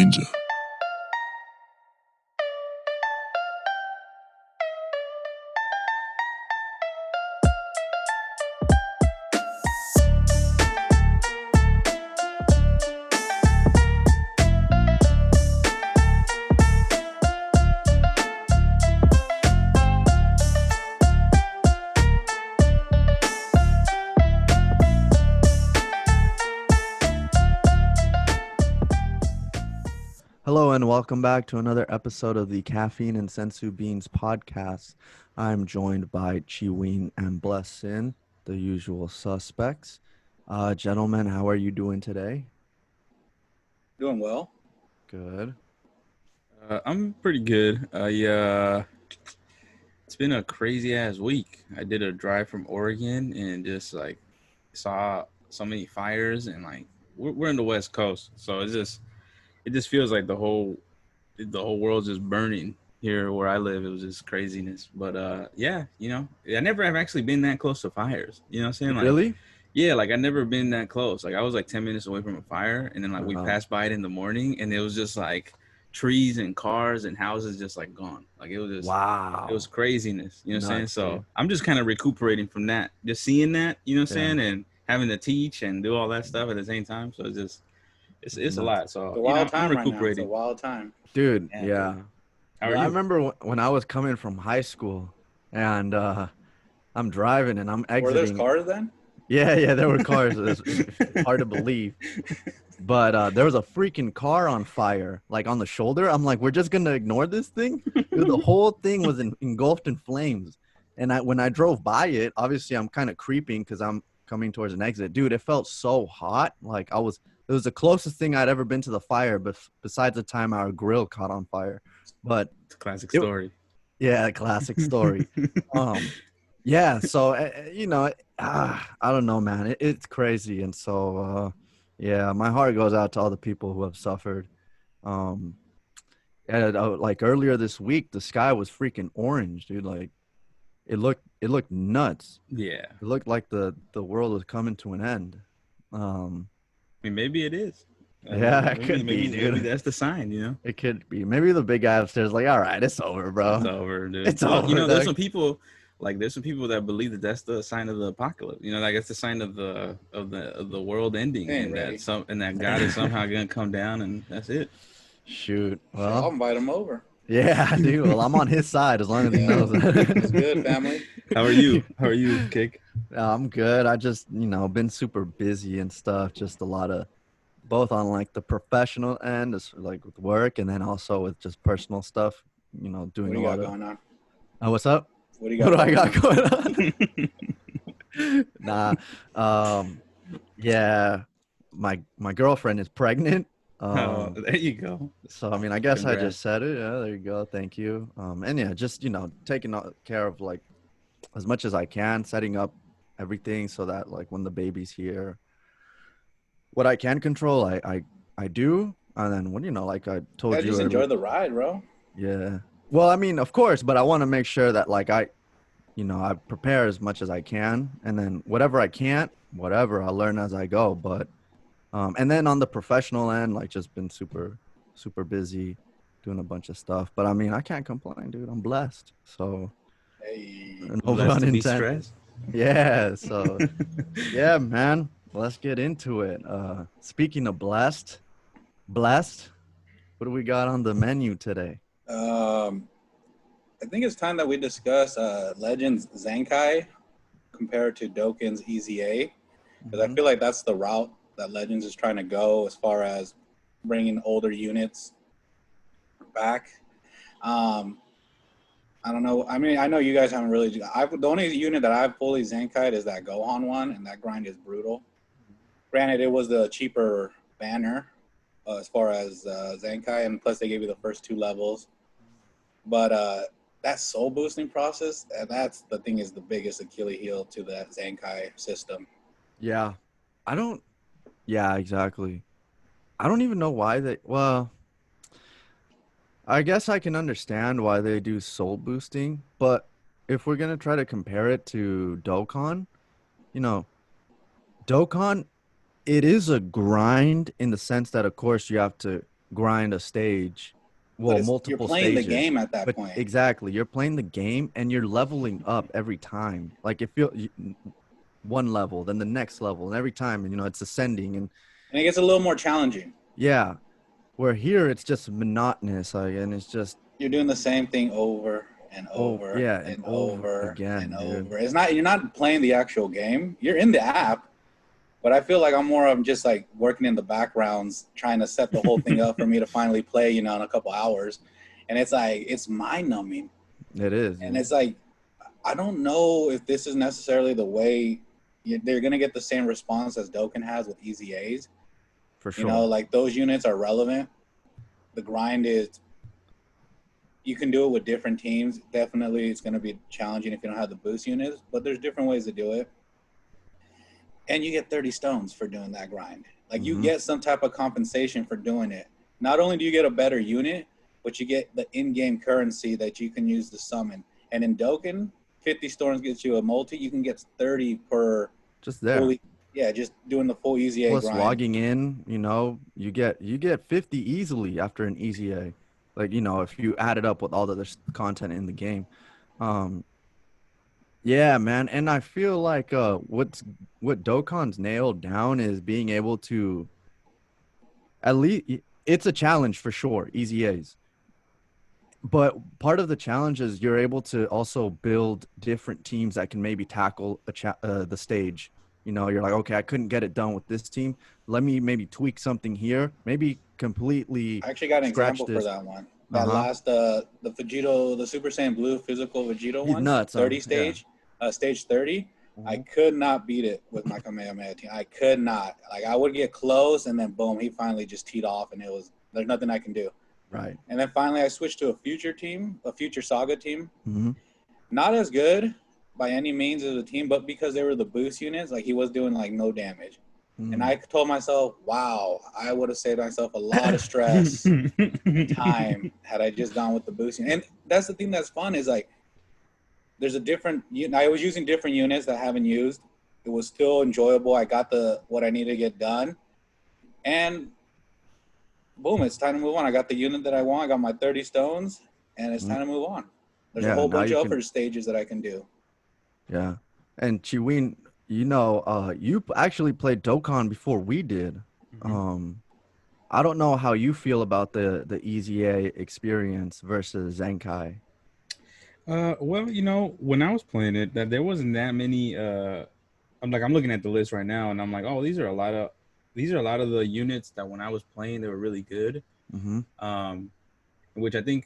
danger. Hello and welcome back to another episode of the Caffeine and Sensu Beans podcast. I'm joined by Chiween and Blessin, the usual suspects. Gentlemen, how are you doing today? Doing well. Good. I'm pretty good. It's been a crazy ass week. I did a drive from Oregon and just like saw so many fires and like we're in the West Coast, so it just feels like the whole world's just burning here where I live. It was just craziness. But yeah, I never have actually been that close to fires. You know what I'm saying? Like, Really? yeah, like I never been that close. Like I was like 10 minutes away from a fire, and then like we Wow. passed by it in the morning, and it was just like trees and cars and houses just like gone. Like it was just Wow. it was craziness. You know what I'm saying? Nuts, So dude. I'm just kind of recuperating from that, just seeing that. You know what I'm Yeah. saying? And having to teach and do all that stuff at the same time. So it's a Nuts. lot. So It's a wild I'm time right now. It's a recuperating. wild time. Dude, Yeah, yeah. dude. How are I you? remember when I was coming from high school and I'm driving and I'm Were there exiting. cars then? Yeah, there were cars. It's hard to believe. But there was a freaking car on fire, like on the shoulder. I'm like, we're just going to ignore this thing? Dude, the whole thing was engulfed in flames. And when I drove by it, obviously I'm kind of creeping because I'm coming towards an exit. Dude, it felt so hot. Like it was the closest thing I'd ever been to the fire, but besides the time our grill caught on fire. But It's a classic it- story. yeah, classic story. Yeah, so I don't know, man. It's crazy, and so yeah, my heart goes out to all the people who have suffered. Um, and like earlier this week, the sky was freaking orange, dude. Like it looked nuts. Yeah. It looked like the world was coming to an end. Um, I mean, maybe it is. Yeah, it could be, maybe dude. that's the sign, you know? it could be. Maybe the big guy upstairs, is like, all right, it's over, bro. It's over, dude. It's Well, over, there's dog. some people that believe that that's the sign of the apocalypse. You know, like it's the sign of the world ending, Ain't and ready. that God is somehow gonna come down, and that's it. Shoot. I'll Well, invite him over. yeah, dude. Well, I'm on his side as long as he Yeah. knows It's that. good, family. How are you? How are you, Kick? I'm good. I just, been super busy and stuff. Just a lot of both on like the professional end, as like with work, and then also with just personal stuff. What Doing do a you lot got of. going on? What's up? What do you What got? do I got going going on? Nah. Yeah. My girlfriend is pregnant. Oh, there you go. So I mean, I guess I Congrats. just said it. Yeah, there you go. Thank you. And yeah, just taking care of like as much as I can, setting up everything so that like when the baby's here, what I can control, I do. And then when like I told Yeah, you just earlier, enjoy the ride, bro. yeah. Well, I mean, of course, but I want to make sure that like I prepare as much as I can, and then whatever I can't, whatever I'll learn as I go. But and then on the professional end, like just been super, super busy doing a bunch of stuff. But I mean, I can't complain, dude. I'm blessed. So Hey. no Blessed pun to be intended. stressed. Yeah. So yeah, man. Let's get into it. Speaking of blessed, what do we got on the menu today? I think it's time that we discuss Legends Zenkai compared to Dokkan's EZA, because I feel like that's the route that Legends is trying to go as far as bringing older units back. I don't know. I mean, I know you guys haven't really. The only unit that I've fully Zenkai'd is that Gohan one, and that grind is brutal. Granted, it was the cheaper banner as far as Zenkai, and plus they gave you the first 2 levels. But that soul boosting process, and that's the thing, is the biggest Achilles heel to that Zenkai system. Yeah. Yeah, exactly. I don't even know why well, I guess I can understand why they do soul boosting, but if we're going to try to compare it to Dokkan, Dokkan, it is a grind in the sense that, of course, you have to grind a stage, But well, you're multiple playing the stages. game at that But point. exactly, you're playing the game and you're leveling up every time. Like if you one level, then the next level, and every time, you know, it's ascending. And And it gets a little more challenging. yeah, where here it's just monotonous, like, and it's just You're doing the same thing over and oh over yeah, and and over over and again, dude. over. It's not you're not playing the actual game. You're in the app, but I feel like I'm more of just like working in the backgrounds, trying to set the whole thing up for me to finally play, you know, in a couple hours. And it's like it's mind numbing. It is, And dude. it's like I don't know if this is necessarily the way they're gonna get the same response as Dokkan has with Easy A's. For You know, sure. like those units are relevant. The grind is you can do it with different teams. Definitely, it's going to be challenging if you don't have the boost units, but there's different ways to do it. And you get 30 stones for doing that grind. Like you Mm-hmm. get some type of compensation for doing it. Not only do you get a better unit, but you get the in-game currency that you can use to summon. And in Dokkan, 50 stones gets you a multi. You can get 30 per Just there. fully. Yeah, just doing the full Easy A Plus grind. logging in, you know, you get 50 easily after an easy A. Like, you know, if you add it up with all the other content in the game. Um, yeah, man. And I feel like what Dokkan's nailed down is being able to at least it's a challenge for sure, easy A's. But part of the challenge is you're able to also build different teams that can maybe tackle the stage. You know, you're like, okay, I couldn't get it done with this team. Let me maybe tweak something here. Maybe completely I actually got an scratch example for this. that one. That Uh-huh. last the Vegito, the Super Saiyan Blue physical Vegito He's one, nuts, huh? 30 Yeah. stage, stage 30. I Mhm. could not beat it with my Kamehameha team. I could not. Like I would get close, and then boom, he finally just teed off, and it was there's nothing I can do. Right. And then finally, I switched to a future team, a future Saga team. Hmm. Not as good by any means as a team, but because they were the boost units, like he was doing like no damage. And I told myself, wow, I would have saved myself a lot of stress and time had I just gone with the boosting. And that's the thing that's fun is like there's a different. I was using different units that I haven't used. It was still enjoyable. I got the what I needed to get done, and boom, it's time to move on. I got the unit that I want. I got my 30 stones, and it's time to move on. There's a Yeah. whole Now bunch you of can. upper stages that I can do. Yeah. And Chiwin, you know, actually played Dokkan before we did. Mhm. Um, I don't know how you feel about the Easy A experience versus Zenkai. Well, you know, when I was playing it, that there wasn't that many. I'm looking at the list right now, and I'm like, oh, these are a lot of the units that when I was playing, they were really good. Mm-hmm. Um, which I think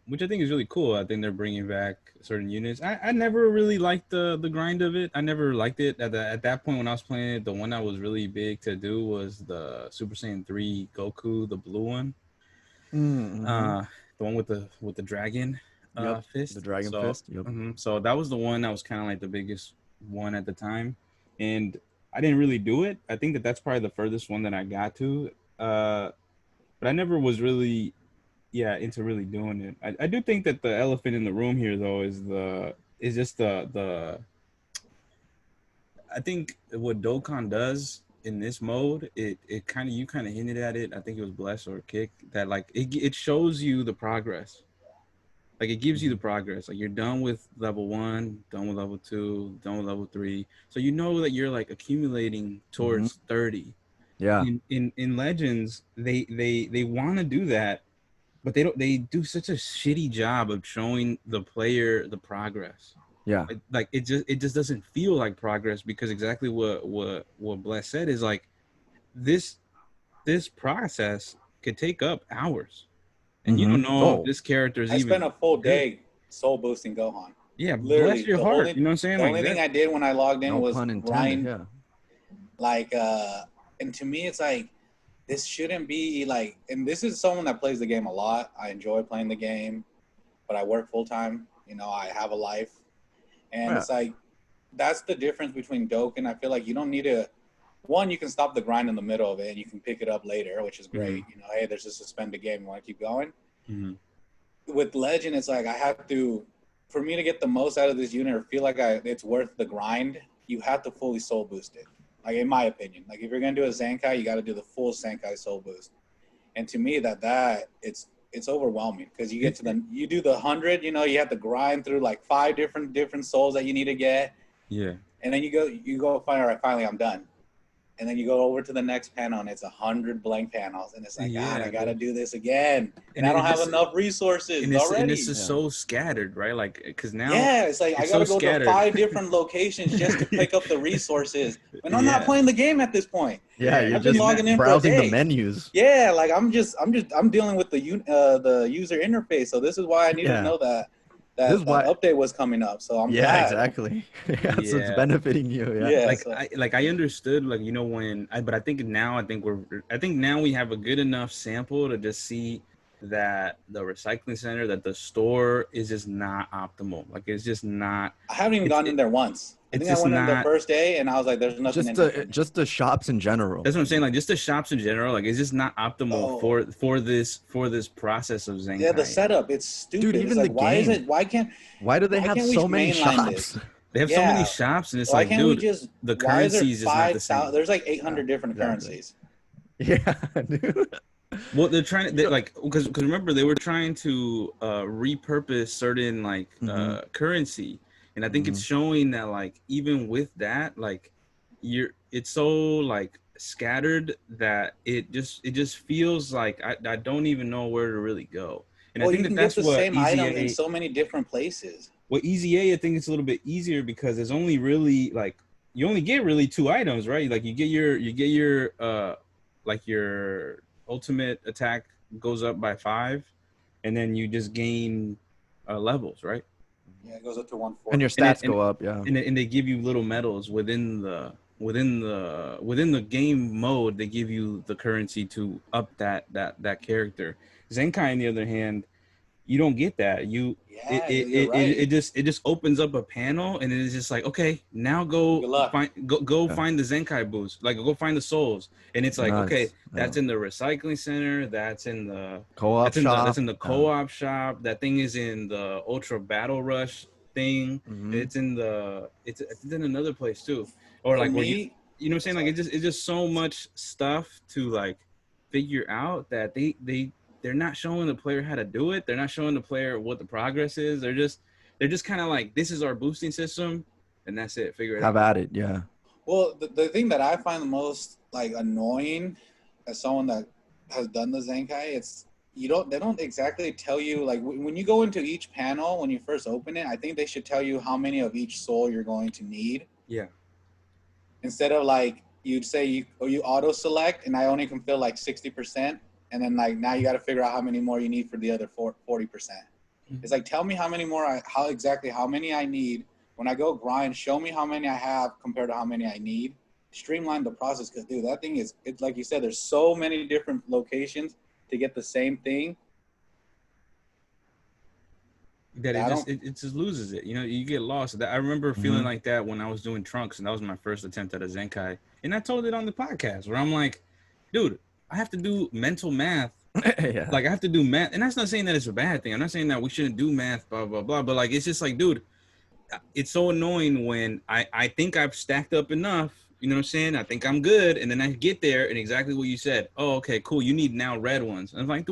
which I think is really cool. I think they're bringing back certain units. I never really liked the grind of it. I never liked it at that point when I was playing it. The one that was really big to do was the Super Saiyan 3 Goku, the blue one. Mm-hmm. The one with the dragon Yep. The fist. Dragon So Fist. Yep. so that was the one that was kind of like the biggest one at the time, and I didn't really do it. I think that that's probably the furthest one that I got to. But I never was really into really doing it. I do think that the elephant in the room here though is just the I think what Dokkan does in this mode, it kind of you kind of hinted at it. I think it was Bless or Kick that like it shows you the progress. Like it gives you the Mm-hmm. progress. Like you're done with level 1, done with level 2, done with level 3. So you know that you're like accumulating Mm-hmm. towards 30. Yeah. In Legends, they want to do that, but they do such a shitty job of showing the player the progress. Yeah. Like it just doesn't feel like progress because exactly what Bless said is like this this process could take up hours, and you Mm-hmm. don't know if Oh, this character is I spent even a full good. day soul boosting Gohan. Yeah, bless Literally, your heart. You know what I'm saying? the Like only thing that. I did when I logged in no was pun intended. grind. Yeah. Like, and to me, it's like this shouldn't be like. And this is someone that plays the game a lot. I enjoy playing the game, but I work full time. You know, I have a life, and Yeah. it's like that's the difference between Dokkan. I feel like you don't need to. One, you can stop the grind in the middle of it, and you can pick it up later, which is Mm-hmm. great. You know, hey, there's a suspended game. You want to keep going? Mm-hmm. With Legend, it's like I have to, for me to get the most out of this unit or feel like it's worth the grind, you have to fully soul boost it. Like in my opinion, like if you're gonna do a Zenkai, you got to do the full Zenkai soul boost. And to me, it's overwhelming because you get to you do the 100. You know, you have to grind through like 5 different souls that you need to get. Yeah. And then you go find, all right, finally I'm done. And then you go over to the next panel and it's 100 blank panels. And it's like, God, I got to do this again. And I don't have enough resources already. And it's just so scattered, right? Like, because now. Yeah, it's like I got to go to 5 different locations just to pick up the resources. And I'm not playing the game at this point. Yeah, you're I've been just logging in browsing for a the day. menus. Yeah, like I'm dealing with the user interface. So this is why I needed to know that update was coming up. So I'm glad. Exactly. So it's benefiting you. I understood, like, you know, but I think now we have a good enough sample to just see that the recycling center, that the store is just not optimal. Like, it's just not. I haven't even gone in there once. I think I went in the first day and I was like, there's nothing just the shops in general. That's what I'm saying. Like, just the shops in general, like, it's just not optimal for this process of Zenkai. Yeah, the setup, it's stupid. Dude, even it's like, the game. Why do they have so many shops? They have so many shops, and it's why like, can't dude, we just, the currency is not the same. There's like 800 different currencies. Yeah, dude. Well, they're trying to, like, because remember, they were trying to repurpose certain, like, currency. And I think it's showing that, like, even with that, like, it's so, like, scattered that it just feels like I don't even know where to really go. And I think that's what same item in so many different places. Well, Easy A, I think it's a little bit easier because there's only really, like, you only get really 2 items, right? Like, you get your like, your ultimate attack goes up by 5, and then you just gain levels, right? Yeah, it goes up to 140. And your stats go up, yeah. And they give you little medals within the game mode. They give you the currency to up that character. Zenkai, on the other hand, you don't get that. It just opens up a panel, and it's just like, okay, now go find the Zenkai boost, like, go find the souls, and it's like, okay, that's in the recycling center, that's in the co-op shop, that's in the co-op shop, that thing is in the Ultra Battle Rush thing, it's in another place too, or like, where you know what I'm saying, like, it's just so much stuff to, like, figure out that they're not showing the player how to do it. They're not showing the player what the progress is. They're just kind of like, this is our boosting system, and that's it. Figure it out. Have at it, yeah. Well, the thing that I find the most, like, annoying as someone that has done the Zenkai, they don't exactly tell you, like, when you go into each panel, when you first open it, I think they should tell you how many of each soul you're going to need. Yeah. Instead of, like, you'd say you auto select, and I only can fill like 60%. And then, like, now you got to figure out how many more you need for the other 40%. It's like, tell me how many more, how many I need. When I go grind, show me how many I have compared to how many I need. Streamline the process, because, dude, that thing it's like you said, there's so many different locations to get the same thing. That it just loses it. You know, you get lost. I remember feeling like that when I was doing Trunks, and that was my first attempt at a Zenkai. And I told it on the podcast, where I'm like, dude, I have to do mental math. Yeah. Like, I have to do math. And that's not saying that it's a bad thing. I'm not saying that we shouldn't do math, blah, blah, blah. But, like, it's just like, dude, it's so annoying when I think I've stacked up enough. You know what I'm saying? I think I'm good. And then I get there, and exactly what you said. Oh, okay, cool. You need now red ones. And I'm like,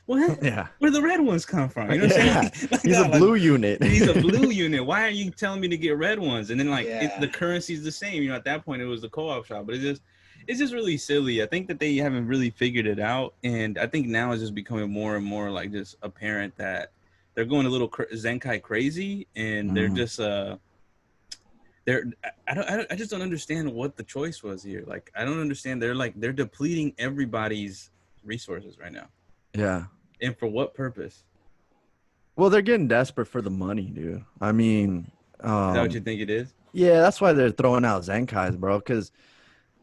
what? Yeah. Where do the red ones come from? You know what I'm saying? Like, he's a blue unit. He's a blue unit. Why are you telling me to get red ones? And then, like, the currency's the same. You know, at that point, it was the co-op shop. But it's just really silly. I think that they haven't really figured it out, and I think now it's just becoming more and more, like, just apparent that they're going a little Zenkai crazy, and they're just I just don't understand what the choice was here. Like, I don't understand. They're depleting everybody's resources right now. Yeah. And for what purpose? Well, they're getting desperate for the money, dude. I mean, is that what you think it is? Yeah, that's why they're throwing out Zenkais, bro, because,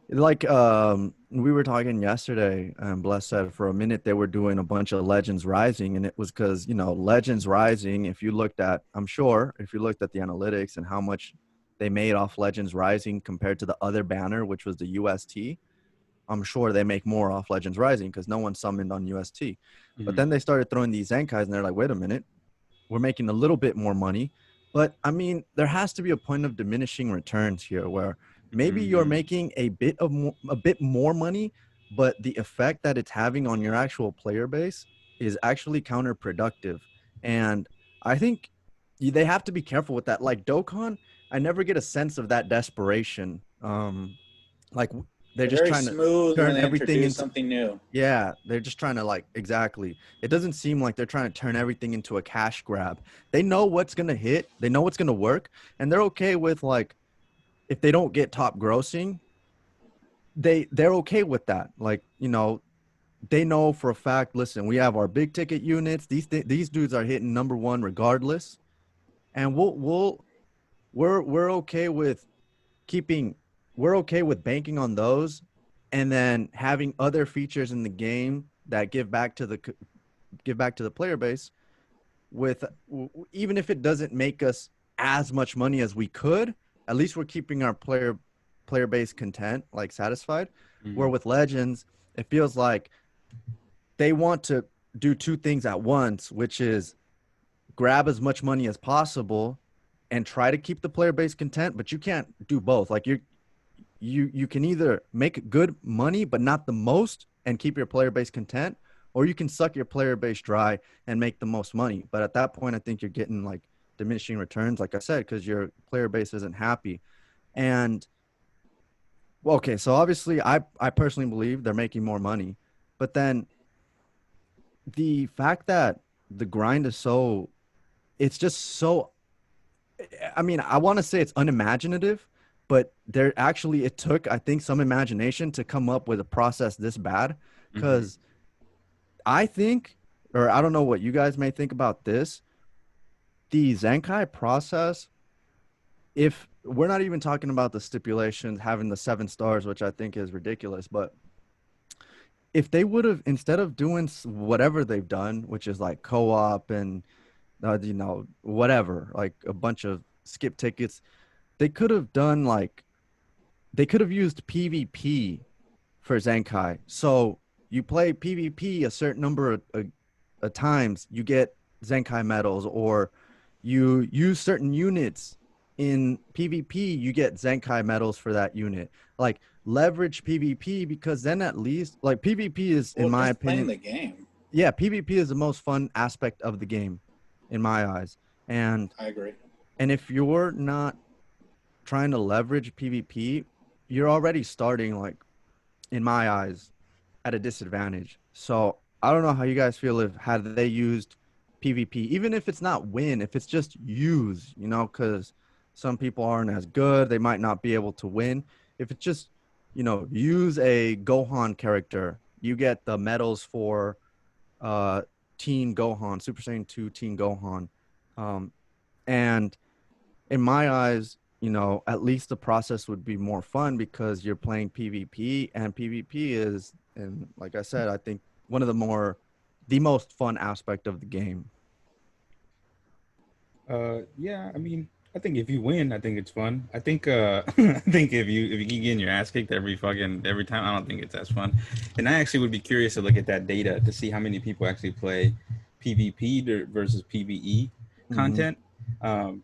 like, we were talking yesterday, and Bless said for a minute they were doing a bunch of Legends Rising, and it was because, you know, Legends Rising, if you looked at the analytics and how much they made off Legends Rising compared to the other banner, which was the UST, I'm sure they make more off Legends Rising because no one summoned on UST. But then they started throwing these Zenkais, and they're like, wait a minute, we're making a little bit more money. But, I mean, there has to be a point of diminishing returns here where maybe you're making a bit more money, but the effect that it's having on your actual player base is actually counterproductive. And I think they have to be careful with that. Like Dokkan, I never get a sense of that desperation. Like they're They're just very trying to smooth when turn they everything introduce into, something new. yeah, they're just trying to, like, exactly. It doesn't seem like they're trying to turn everything into a cash grab. They know what's going to hit, they know what's going to work, and they're okay with, like, if they don't get top grossing, they're okay with that. Like, they know for a fact, listen, we have our big ticket units. These dudes are hitting number one regardless. And we're okay with keeping we're okay with banking on those, and then having other features in the game that give back to the player base with, even if it doesn't make us as much money as we could, at least we're keeping our player base content, like satisfied. Where Mhm. with Legends, it feels like they want to do two things at once, which is grab as much money as possible and try to keep the player base content, but you can't do both. Like you can either make good money but not the most and keep your player base content, or you can suck your player base dry and make the most money. But at that point, I think you're getting like diminishing returns, like I said, because your player base isn't happy. And well, okay, so obviously I personally believe they're making more money, but then the fact that the grind is so, it's just so, I mean, I want to say it's unimaginative, but there actually, it took, I think, some imagination to come up with a process this bad. Mhm. Because I think, or I don't know what you guys may think about this, the Zenkai process, if we're not even talking about the stipulations having the 7 stars, which I think is ridiculous, but if they would have, instead of doing whatever they've done, which is like co-op and whatever, like a bunch of skip tickets, they could have done like, they could have used PvP for Zenkai. So you play PvP a certain number of times, you get Zenkai medals, or you use certain units in PvP, you get Zenkai medals for that unit. Like leverage PvP, because then at least, like, PvP is, in Well, my just playing opinion, the game. yeah, PvP is the most fun aspect of the game in my eyes. And I agree. if you're not trying to leverage PvP, you're already starting, like, in my eyes, at a disadvantage. So I don't know how you guys feel if had they used PvP, even if it's not win, if it's just use, because some people aren't as good, they might not be able to win. If it's just, use a Gohan character, you get the medals for uh Teen Gohan, Super Saiyan 2 Teen Gohan. Um, and in my eyes, at least the process would be more fun because you're playing PvP, and PvP is, and like I said, I think one of the most fun aspect of the game. Yeah, I mean, I think if you win, I think it's fun. I think I think if you keep getting your ass kicked every time, I don't think it's as fun. And I actually would be curious to look at that data to see how many people actually play PvP versus PvE Mm-hmm. content,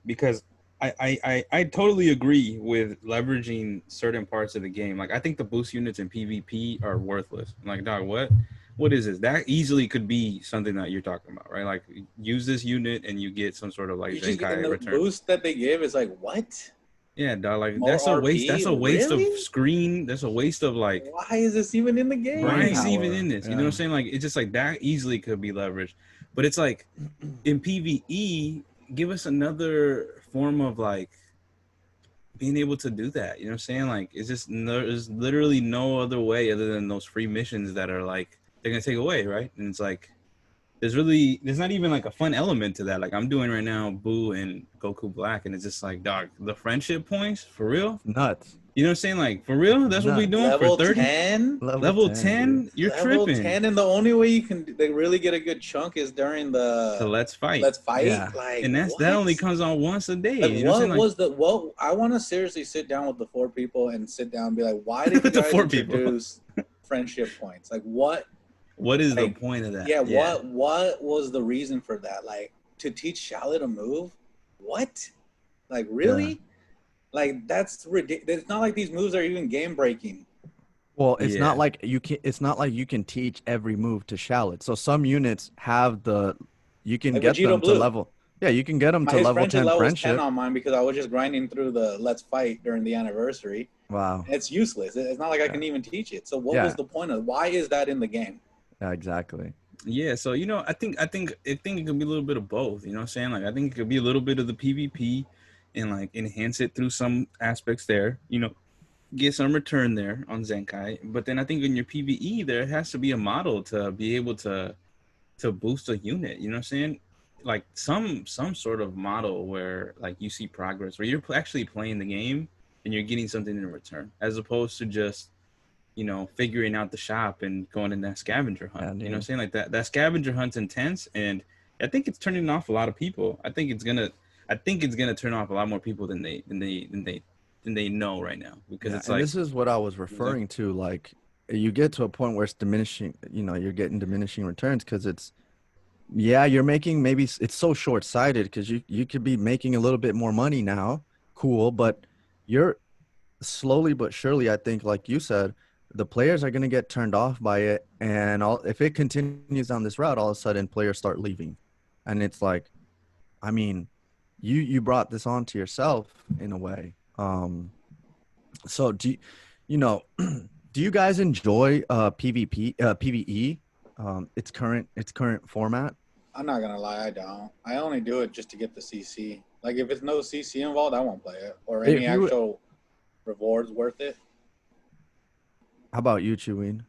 because I totally agree with leveraging certain parts of the game. Like I think the boost units in PvP are worthless. I'm like, dog, what is this? That easily could be something that you're talking about, right? Like use this unit and you get some sort of like You just and Zenkai the return. boost that they give is like what? Yeah, dog, like More that's a waste. RP? That's a waste of Really? screen. That's a waste of like Why is this even in the why Brain is he game? even power. in this? You know what I'm Yeah. saying? Like it's just like that easily could be leveraged. But it's like in PvE, give us another form of like being able to do that. You know what I'm saying? Like it's just there's literally no other way other than those free missions that are like they're gonna take away, right? And it's like there's not even like a fun element to that. Like I'm doing right now, Boo and Goku Black, and it's just like, dog, the friendship points for real. It's nuts. You know what I'm saying? Like for real, It's that's what we nuts. doing for Level 30 10? Level level 10, dude. 10. You're Level tripping 10, and the only way you can they really get a good chunk is during to the let's fight, let's fight. Yeah. Like and that what? only comes on once a day. Like You know what I'm what saying? Like was the what? I want to seriously sit down with the four people and sit down and be like, why did you with the guys four people, introduce friendship points? Like what? what is the Like point of that? yeah, Yeah, what was the reason for that? Like to teach Charlotte to move? What? Like Yeah. really? Like that's ridiculous. It's not like these moves are even game breaking. Well, it's not Yeah. like you can. It's not like you can teach every move to Shallot. So some units have the. You can Like get Vegito them to Blue. level. Yeah, you can get them My to his level friendship 10 level was 10 friendship. on mine because I was just grinding through the Let's Fight during the anniversary. Wow. It's useless. It's not like I Yeah. can even teach it. So what was Yeah. the point of? Why is that in the game? Yeah. Exactly. Yeah, so I think it could be a little bit of both. You know what I'm saying? Like I think it could be a little bit of the PvP and like enhance it through some aspects there. Get some return there on Zenkai. But then I think in your PvE there has to be a model to be able to boost a unit. You know what I'm saying? Like some sort of model where like you see progress, where you're actually playing the game and you're getting something in return, as opposed to just figuring out the shop and going in that scavenger hunt. Yeah, You know what I'm dude. saying? Like that scavenger hunt's intense, and I think it's turning off a lot of people. I think it's gonna turn off a lot more people than they know right now, because Yeah, it's and like this is what I was referring to. Like, you get to a point where it's diminishing. You're getting diminishing returns because it's yeah, you're making maybe it's so short sighted because you could be making a little bit more money now. Cool, but you're slowly but surely, I think, like you said, the players are going to get turned off by it, and all if it continues down this route, all of a sudden players start leaving, and it's like, I mean, you brought this on to yourself in a way. So you know, do you guys enjoy PvP PvE, its current format? I'm not gonna lie, I don't. I only do it just to get the CC. Like if it's no CC involved, I won't play it or any If you, actual rewards worth it. how about you, Chewin?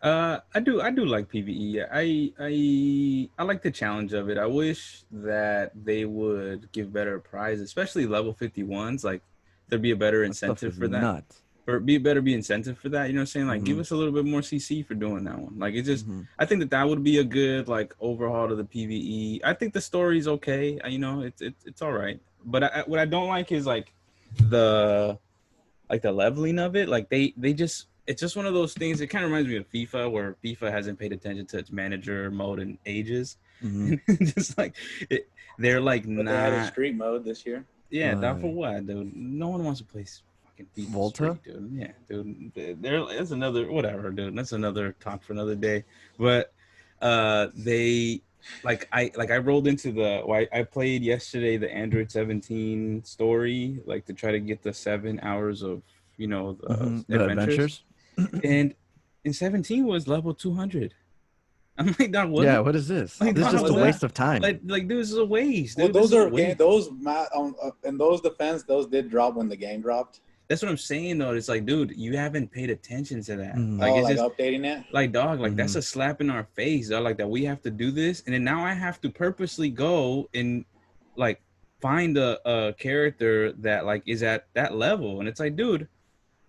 I do like PvE. I like the challenge of it. I wish that they would give better prizes, especially level 51s. Like there'd be a better That stuff incentive is for that. nuts. Or be incentive for that. You know what I'm saying? Like give Mm-hmm. us a little bit more CC for doing that one. Like it's just Mm-hmm. I think that would be a good like overhaul to the PvE. I think the story's okay. It's all right. But what I don't like is the the leveling of it. Like they just it's just one of those things. It kind of reminds me of FIFA, where FIFA hasn't paid attention to its manager mode in ages, Mm-hmm. and just like they're like But they added not. street mode this year. Yeah, not for Uh, what, dude. No one wants to play fucking FIFA Volta? Street, dude. Yeah, dude. That's another whatever, dude. That's another talk for another day. But they I rolled into I played yesterday the Android 17 story, like to try to get the 7 hours of the Mm-hmm. The adventures, adventures? and in 17 was level 200. I'm like, dog, what? Yeah, what is this? Like, This is How dog, just was a that? waste of time. like this is a waste, Well, dude. This those is a are game. waste. Those in those defense, those did drop when the game dropped. That's what I'm saying though. It's like, dude, you haven't paid attention to that. Mm-hmm. Like, Oh, it's like just updating it. like, dog, like that's Mm-hmm. a slap in our face, dog. Like that we have to do this, and then now I have to purposely go and like find a character that like is at that level, and it's like, dude,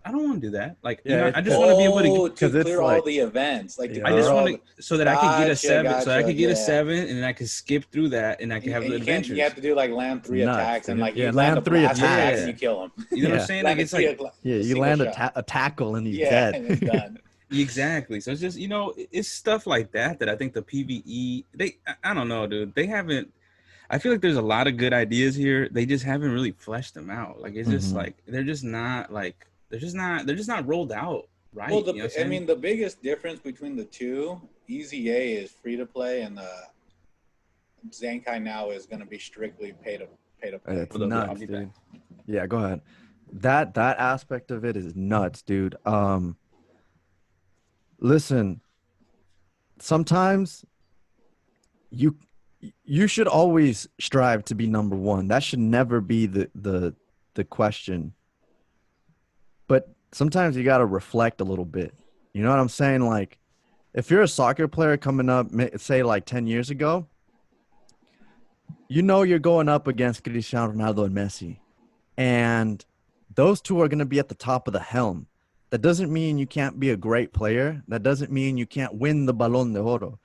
I don't want to do that. Like, Yeah, I it's just want to be able to. Oh, to because it's clear all like, the events, like to I clear just yeah, want all to the. so that I could get a Gotcha, 7, so I gotcha. could get a Yeah. 7, and then I could skip through that, and I could have And the you can't. You adventures. have to do like land it's 3 nuts, attacks, and dude. like Yeah, you land a land three blast attack attacks. and Yeah, you kill him. you know what I'm Yeah, saying? Like, Landed it's like yeah, a you single land shot. a tackle and he's Yeah, dead. and it's done. exactly. So it's just it's stuff like that I think the PVE I don't know, dude. They haven't. I feel like there's a lot of good ideas here. They just haven't really fleshed them out. Like it's just Mm-hmm. like they're just not rolled out Well, right. the You know what I'm I saying? mean, the biggest difference between the two, Easy A is free to play, and the Zenkai now is going to be strictly pay to play. It's Hold up, yeah, I'll nuts, be back. dude. Yeah, go ahead. That aspect of it is nuts, dude. Listen, sometimes you you should always strive to be number one. That should never be the question. But sometimes you got to reflect a little bit. You know what I'm saying? Like, if you're a soccer player coming up, say like 10 years ago, you're going up against Cristiano Ronaldo and Messi, and those two are going to be at the top of the helm. That doesn't mean you can't be a great player. That doesn't mean you can't win the Balón de Oro.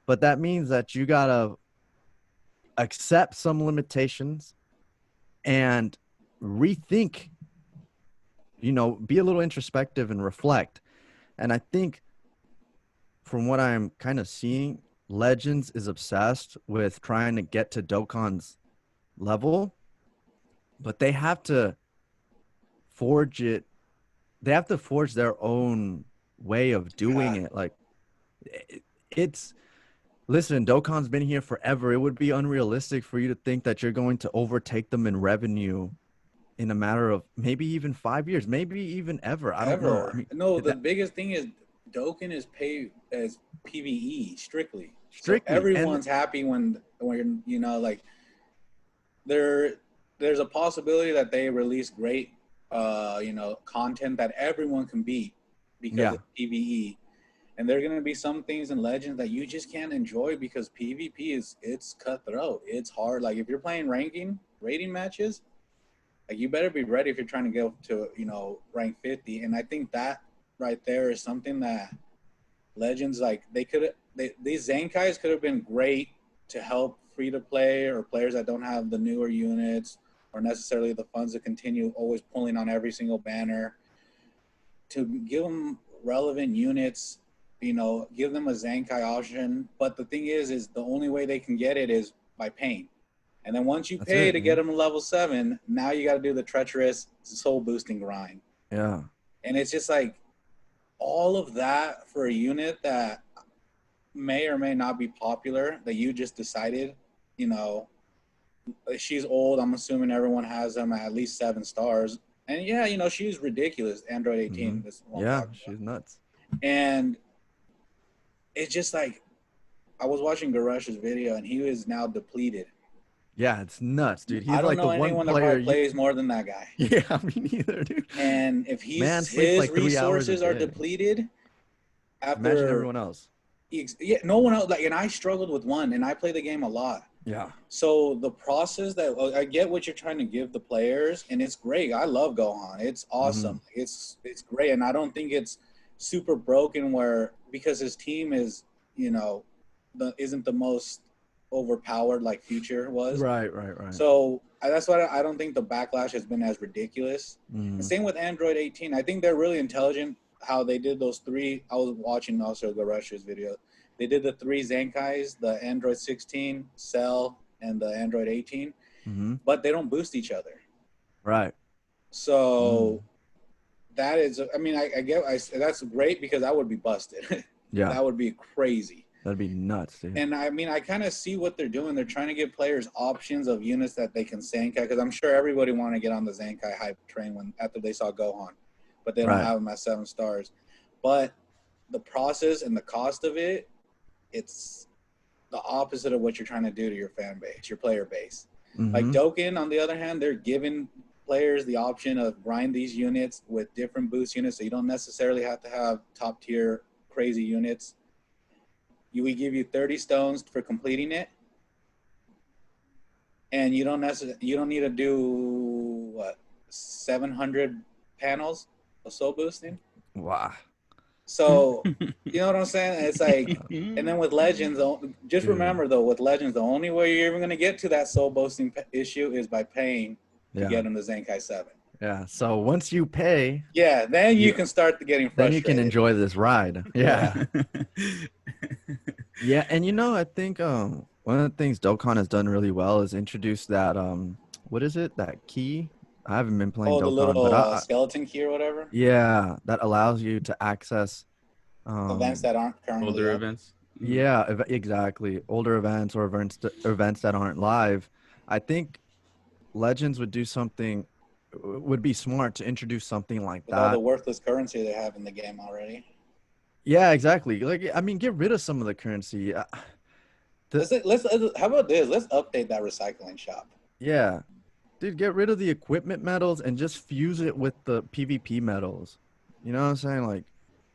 But that means that you got to accept some limitations and rethink, be a little introspective and reflect. And I think from what I'm kind of seeing, Legends is obsessed with trying to get to Dokkan's level, but they have to forge their own way of doing God, it. Like it's listen, Dokkan's been here forever. It would be unrealistic for you to think that you're going to overtake them in revenue in a matter of maybe even 5 years, maybe even ever. I don't know. I ever. mean, No, the that biggest thing is Dokkan is paid as PVE strictly. So strictly and everyone's happy when you know like there there's a possibility that they release great you know content that everyone can beat because yeah, of PVE. And there are going to be some things in Legends that you just can't enjoy because PvP is it's cutthroat. It's hard. Like if you're playing rating matches, like you better be ready if you're trying to go to you know rank 50. And I think that right there is something that Legends like these Zenkais could have been great to help free to play or players that don't have the newer units or necessarily the funds to continue always pulling on every single banner to give them relevant units, you know, give them a Zenkai option. But the thing is the only way they can get it is by paying. And then once you that's pay it. to get them to level 7, now you got to do the treacherous soul boosting grind. Yeah. And it's just like all of that for a unit that may or may not be popular that you just decided, you know, she's old. I'm assuming everyone has them at least 7 stars. And yeah, you know, she's ridiculous. Android 18, this one I'm Yeah, talking about. she's nuts. And it's just like I was watching Garesh's video and he is now depleted. Yeah, it's nuts, dude. I He's don't like the know one anyone that player probably you plays more than that guy. Yeah, me neither, dude. And if Man sleeps his like 3 hours a resources are day. depleted Imagine after everyone else. yeah, no one else like and I struggled with one and I play the game a lot. Yeah. So the process that I get what you're trying to give the players, and it's great. I love Gohan. It's Mm-hmm. awesome. It's great, and I don't think it's super broken where because his team is you know isn't the most overpowered like Future was. Right, right, right. So that's why I don't think the backlash has been as ridiculous. And Mm-hmm. same with Android 18. I think they're really intelligent how they did those three. I was watching also the Russia's video. They did the three Zenkais, the Android 16, Cell, and the Android 18, Mm-hmm. but they don't boost each other. Right. So that is, I mean, I get that's great because I would be busted. Yeah. That would be crazy. That'd be nuts, dude. And I mean, I kind of see what they're doing. They're trying to give players options of units that they can Zenkai because I'm sure everybody want to get on the Zenkai hype train when after they saw Gohan, but they don't Right. have them at 7 stars. But the process and the cost of it, it's the opposite of what you're trying to do to your fan base, your player base. Like Mm-hmm. Dokkan, on the other hand, they're giving players the option of grind these units with different boost units, so you don't necessarily have to have top tier crazy units. We give you 30 stones for completing it, and you don't need to do what 700 panels of soul boosting. Wow. So you know what I'm saying? It's like, and then with Legends, just Dude. remember though, with Legends, the only way you're even gonna get to that soul boosting issue is by paying to Yeah. get them to Zenkai 7. Yeah. So once you pay, Yeah, then you You- can start getting then frustrated. you can enjoy this ride. Yeah. Yeah. And I think one of the things Dokkan has done really well is introduce that what is it? That key. I haven't been playing Oh, the Dokkan, little but I skeleton key or whatever. yeah, that allows you to access Events that aren't currently Older up. events. yeah, exactly. Older events or events that aren't live. I think Legends would do something would be smart to introduce something like With all the that. worthless currency they have in the game already. Yeah, exactly. Like I mean, get rid of some of the currency. Let's how about this? Let's update that recycling shop. Yeah. Dude, get rid of the equipment medals and just fuse it with the PvP medals. You know what I'm saying? Like,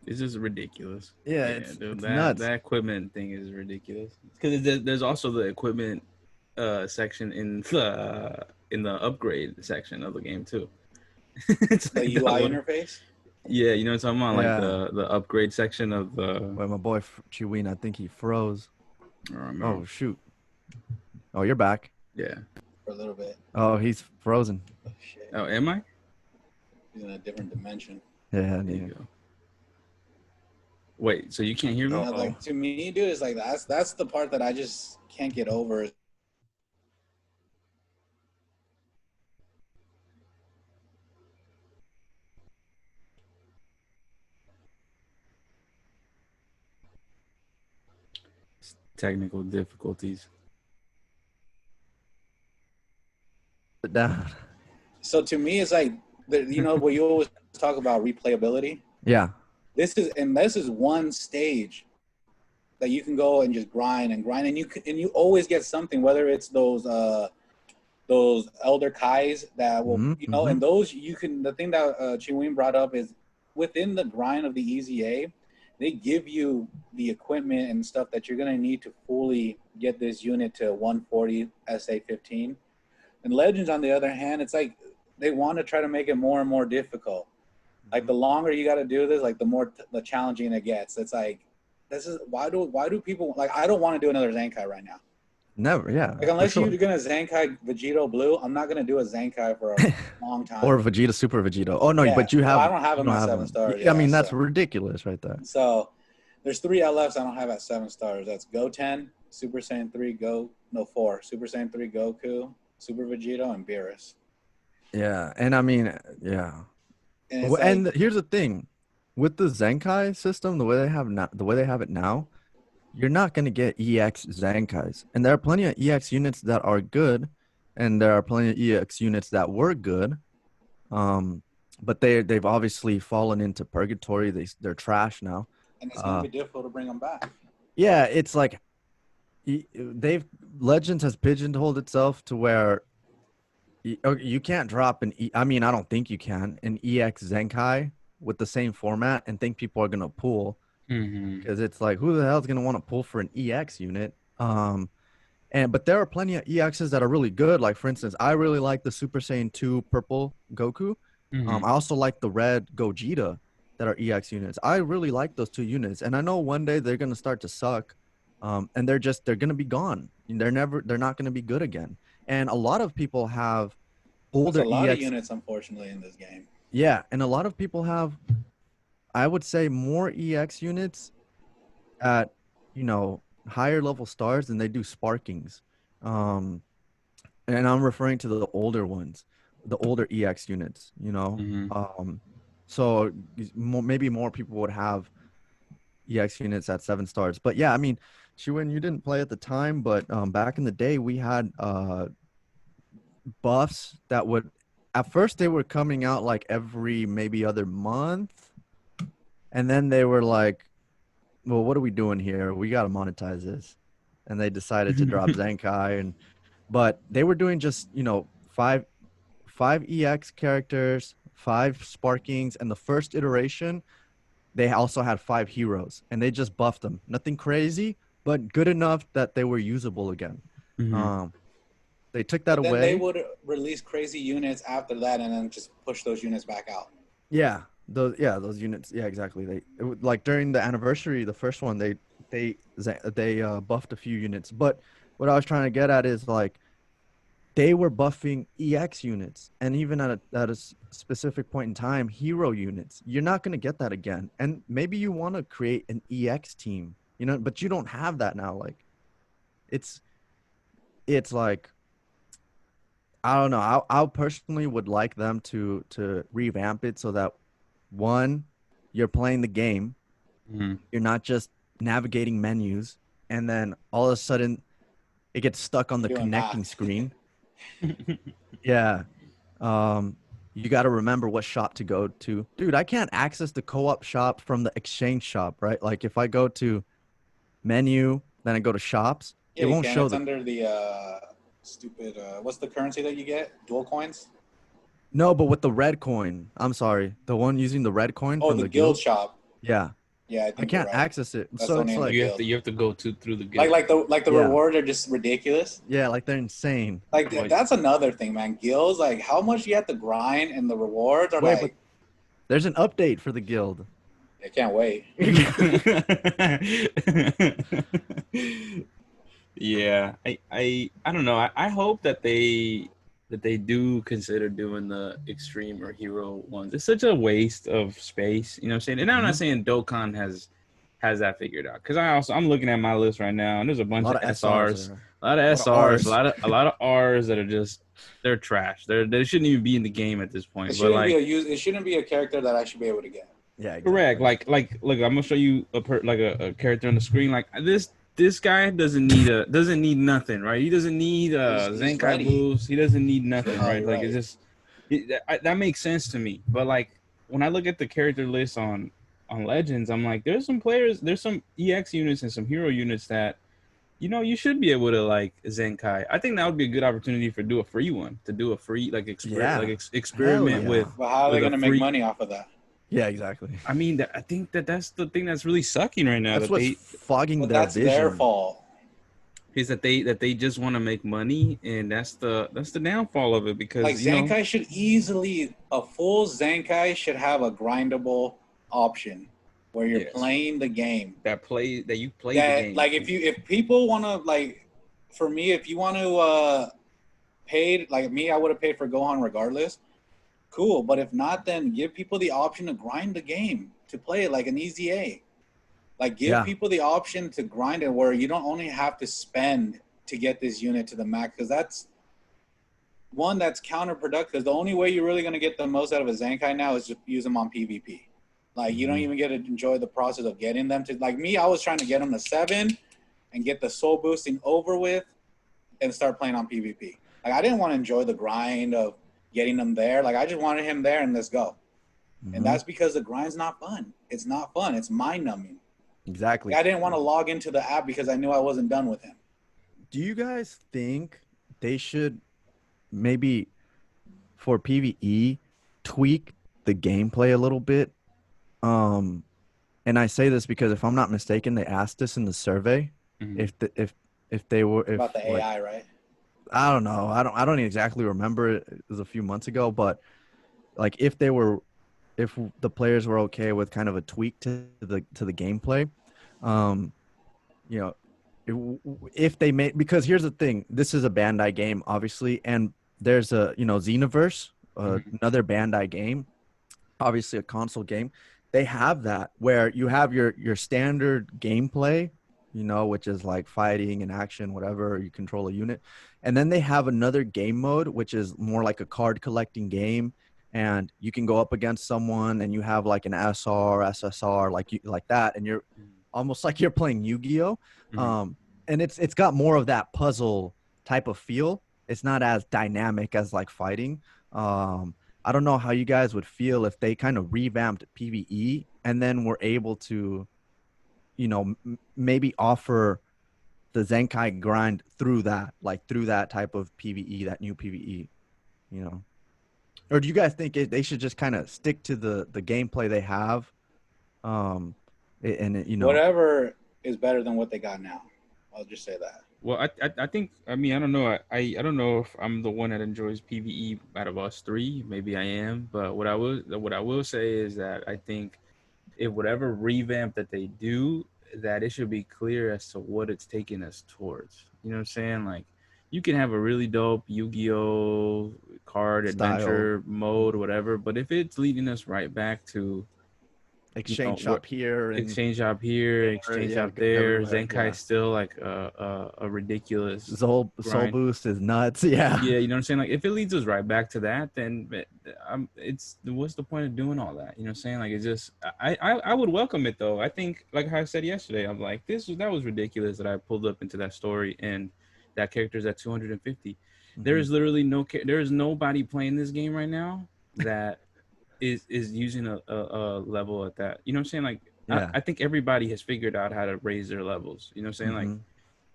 It's just ridiculous. yeah, Yeah, dude, it's that nuts. that equipment thing is ridiculous. Because there's also the equipment section in the upgrade section of the game too. It's The like UI one, interface. yeah, you know what I'm talking about, like Yeah. the upgrade section of the. Well, my boy Chewin, I think he froze. I don't remember. Oh shoot. Oh, you're back. Yeah. For a little bit. Oh, he's frozen. Oh shit. Oh, am I? He's in a different dimension. Yeah, There you dude. go. Wait, so you can't hear me? You know, like to me, dude, it's like that's the part that I just can't get over. technical difficulties. Sit down. So to me, it's like you know what you always talk about replayability. Yeah. This is one stage that you can go and just grind, and you always get something, whether it's those elder kais that will and those you can. The thing that Chiwin brought up is within the grind of the EZA, they give you the equipment and stuff that you're gonna need to fully get this unit to 140 SA15. And Legends, on the other hand, it's like they want to try to make it more and more difficult. Like the longer you got to do this, like the more the challenging it gets. It's like this is why do people like? I don't want to do another Zenkai right now. Never, yeah. Like unless you're gonna Zenkai Vegito Blue, I'm not gonna do a Zenkai for a long time. Or Vegeta Super Vegito. Oh no, but you have. I don't have them at 7 stars. Yeah, I mean that's ridiculous right there. So there's 3 LFs I don't have at 7 stars. That's Goten, Super Saiyan 3 4, Super Saiyan 3 Goku, Super Vegito, and Beerus. Yeah, and I mean, yeah. And here's the thing, with the Zenkai system, the way they have it now, you're not going to get EX Zenkais. And there are plenty of EX units that are good, and there are plenty of EX units that were good. But they've obviously fallen into purgatory. They're trash now. And it's going to be difficult to bring them back. Yeah, it's like Legends has pigeonholed itself to where you can't drop I mean, I don't think you can an EX Zenkai with the same format and think people are gonna pull, because it's like, who the hell is gonna want to pull for an EX unit? But there are plenty of EXs that are really good. Like for instance, I really like the Super Saiyan 2 purple Goku. I also like the red Gogeta that are EX units. I really like those 2 units, and I know one day they're gonna start to suck, and they're gonna be gone. They're not gonna be good again. And a lot of people have older There's a lot EX of units, unfortunately, in this game. Yeah, and a lot of people have, I would say, more EX units at, higher level stars than they do sparkings. And I'm referring to the older ones, the older EX units, So maybe more people would have EX units at 7 stars. But yeah, I mean, Shuin, you didn't play at the time, but back in the day, we had buffs that would, at first they were coming out like every maybe other month, and then they were like, well, what are we doing here? We got to monetize this. And they decided to drop Zenkai, but they were doing just, 5 EX characters, 5 sparkings, and the first iteration they also had 5 heroes, and they just buffed them. Nothing crazy, but good enough that they were usable again. They took that away. Then they would release crazy units after that, and then just push those units back out. Yeah, those units. Yeah, exactly. Like during the anniversary, the first one, they buffed a few units. But what I was trying to get at is like they were buffing EX units, and even at a specific point in time, hero units. You're not going to get that again. And maybe you want to create an EX team, but you don't have that now. Like, it's like, I don't know. I personally would like them to revamp it so that, one, you're playing the game, you're not just navigating menus, and then all of a sudden it gets stuck on the connecting screen. Yeah. You got to remember what shop to go to. Dude, I can't access the co-op shop from the exchange shop, right? Like if I go to menu, then I go to shops, it won't show. It's under the stupid what's the currency that you get? Dual coins? No, but with the red coin. I'm sorry, the one using the red coin from the guild shop. Yeah, I can't access it. So it's like you have to go through the guild. Like the rewards are just ridiculous. Yeah, like they're insane. Like that's another thing, man. Guilds, like how much you have to grind, and the rewards are but there's an update for the guild. I can't wait. Yeah, I don't know. I hope that they do consider doing the extreme or hero ones. It's such a waste of space, you know what I'm saying? And I'm not saying Dokkan has that figured out, because I'm looking at my list right now, and there's a bunch of SRs, a lot of SRs, a lot of Rs that are they're trash. They shouldn't even be in the game at this point. It shouldn't be a character that I should be able to get. Yeah, exactly. Correct. Like look, I'm gonna show you a character on the screen. Like this this guy doesn't need nothing, right? He doesn't need He's Zenkai ready. boost. He doesn't need nothing, Oh, right? you're Like it's right. just that makes sense to me. But like when I look at the character list on Legends, I'm like, there's some EX units and some hero units that you should be able to like Zenkai. I think that would be a good opportunity for do a free one to do a free like Yeah. Hell experiment yeah. But how are they with a gonna make free. money off of that? Yeah, exactly. I mean, I think that's the thing that's really sucking right now That's that what's they fogging But their that's their vision. fault. is that they just want to make money, and that's the downfall of it Like because Zenkai should easily a full Zenkai should have a grindable option where you're yes, playing the game. that you play the That game. like if people want to like for me if you want to pay like me I would have paid for Gohan regardless. Cool, but if not, then give people the option to grind the game to play it like an easy A. Like give Yeah. people the option to grind it where you don't only have to spend to get this unit to the max because that's counterproductive. Because the only way you're really going to get the most out of a Zenkai now is just use them on PvP. Like you don't even get to enjoy the process of getting them to like me. I was trying to get them to 7 and get the soul boosting over with and start playing on PvP. Like I didn't want to enjoy the grind of getting them there. Like I just wanted him there and let's go. And that's because the grind's not fun. It's not fun. It's mind numbing. Exactly. I didn't want to log into the app because I knew I wasn't done with him. Do you guys think they should maybe for PvE tweak the gameplay a little bit? And I say this because if I'm not mistaken, they asked us in the survey Mhm. if they were if About the like, AI, right? I don't know. I don't exactly remember. It was a few months ago, but like if the players were okay with kind of a tweak to the gameplay, um, you know, if they made because here's the thing, this is a Bandai game, obviously, and there's a Xenoverse, Mhm. another Bandai game, obviously a console game. They have that where you have your standard gameplay, which is like fighting and action, whatever. You control a unit, and then they have another game mode, which is more like a card collecting game, and you can go up against someone, and you have like an SR, SSR, like that, and you're almost like you're playing Yu-Gi-Oh. Mhm. Um, and it's got more of that puzzle type of feel. It's not as dynamic as like fighting. I don't know how you guys would feel if they kind of revamped PvE and then were able to, maybe offer the Zenkai grind through that, like through that type of PvE, that new PvE, you know? Or do you guys think they should just kind of stick to the gameplay they have? Um, Whatever is better than what they got now. I'll just say that. Well, I think I mean I don't know I don't know if I'm the one that enjoys PVE out of us three. Maybe I am, but what I will say is that I think if whatever revamp that they do, that it should be clear as to what it's taking us towards. You know what I'm saying? Like you can have a really dope Yu-Gi-Oh card style adventure mode, whatever, but if it's leading us right back to exchange what shop here and exchange shop here, exchange yeah, shop there. everywhere. Zenkai Yeah. is still like a ridiculous Soul grind. boost is nuts. Yeah. Yeah, you know what I'm saying? Like if it leads us right back to that, then it's what's the point of doing all that? You know what I'm saying? Like it's just I would welcome it though. I think like I said yesterday, I'm like that was ridiculous that I pulled up into that story and that character's at 250. There Mhm. is literally there is nobody playing this game right now that is using a level at that. You know what I'm saying? Like Yeah. I think everybody has figured out how to raise their levels. You know what I'm saying? Like, Mhm.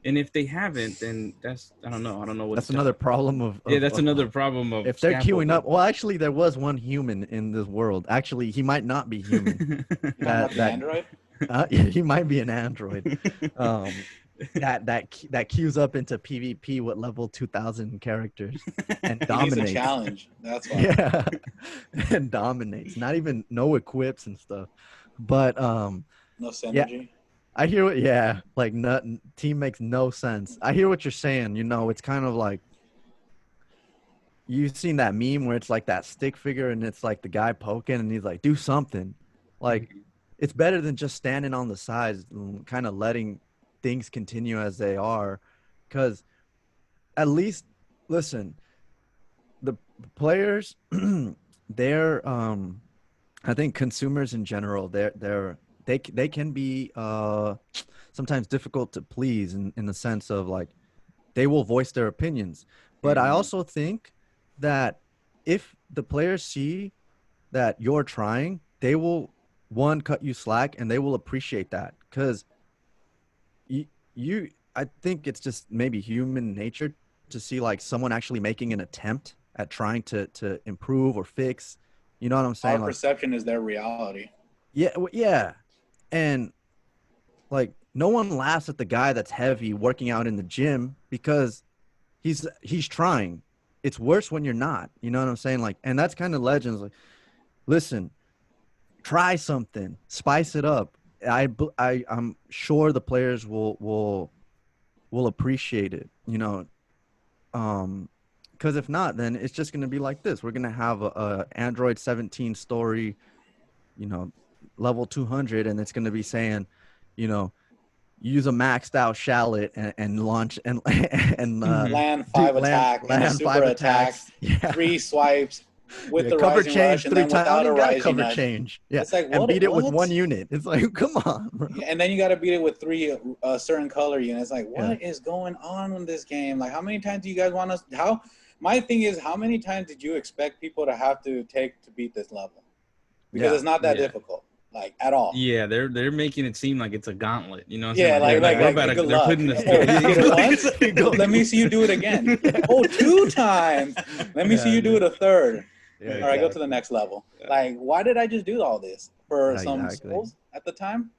and if they haven't, then that's I don't know. I don't know what to That's tell. another problem of, Yeah, of, that's of another problem of if they're queuing scaffolding. up. Well, actually, there was one human in this world. Actually, he might not be human. You talking about the That Android? yeah, he might be an android. Um, that queues up into PvP with level 2000 characters and He needs a dominates. challenge. That's why. Yeah, and dominates. Not even no equips and stuff. But No yeah, synergy. I hear what. Yeah, like team makes no sense. I hear what you're saying. It's kind of like you've seen that meme where it's like that stick figure and it's like the guy poking and he's like, do something. Like it's better than just standing on the sides and kind of letting things continue as they are. Because at least, listen, the players, they're, I think consumers in general, they can be sometimes difficult to please in the sense of like they will voice their opinions. But I also think that if the players see that you're trying, they will one cut you slack and they will appreciate that because you, you I think it's just maybe human nature to see like someone actually making an attempt at trying to improve or fix. You know what I'm Our saying? Like, perception is their reality. yeah, yeah, and like no one laughs at the guy that's heavy working out in the gym because he's trying. It's worse when you're not. You know what I'm saying? Like, and that's kind of Legends. Like, listen, try something, spice it up. I'm sure the players will appreciate it. You know, because if not, then it's just going to be like this. We're going to have a Android 17 story, you know, level 200, and it's going to be saying, you know, use a maxed out shallot and launch and Land do 5 attack and a land super five attack, attacks. Yeah. 3 swipes with Yeah, the cover rising rush, change and three then times. I without don't a even got rising cover rush. change. Yeah, It's like, and what? beat it with one unit. It's like, come on, bro. And then you got to beat it with 3 certain color units. Like, Yeah. what is going on in this game? Like, how many times do you guys want us? My thing is, how many times did you expect people to have to take to beat this level? Because it's not that difficult, like at all. Yeah, they're making it seem like it's a gauntlet. You know what I'm Yeah, saying? like we're about to, good they're luck. putting this. Oh, you did it Yeah. once? Let me see you do it again. Yeah. Oh, 2 times. Let me see you do it a third. Yeah, All right, go to the next level. Yeah. Like, why did I just do all this for Yeah, some exactly. souls at the time?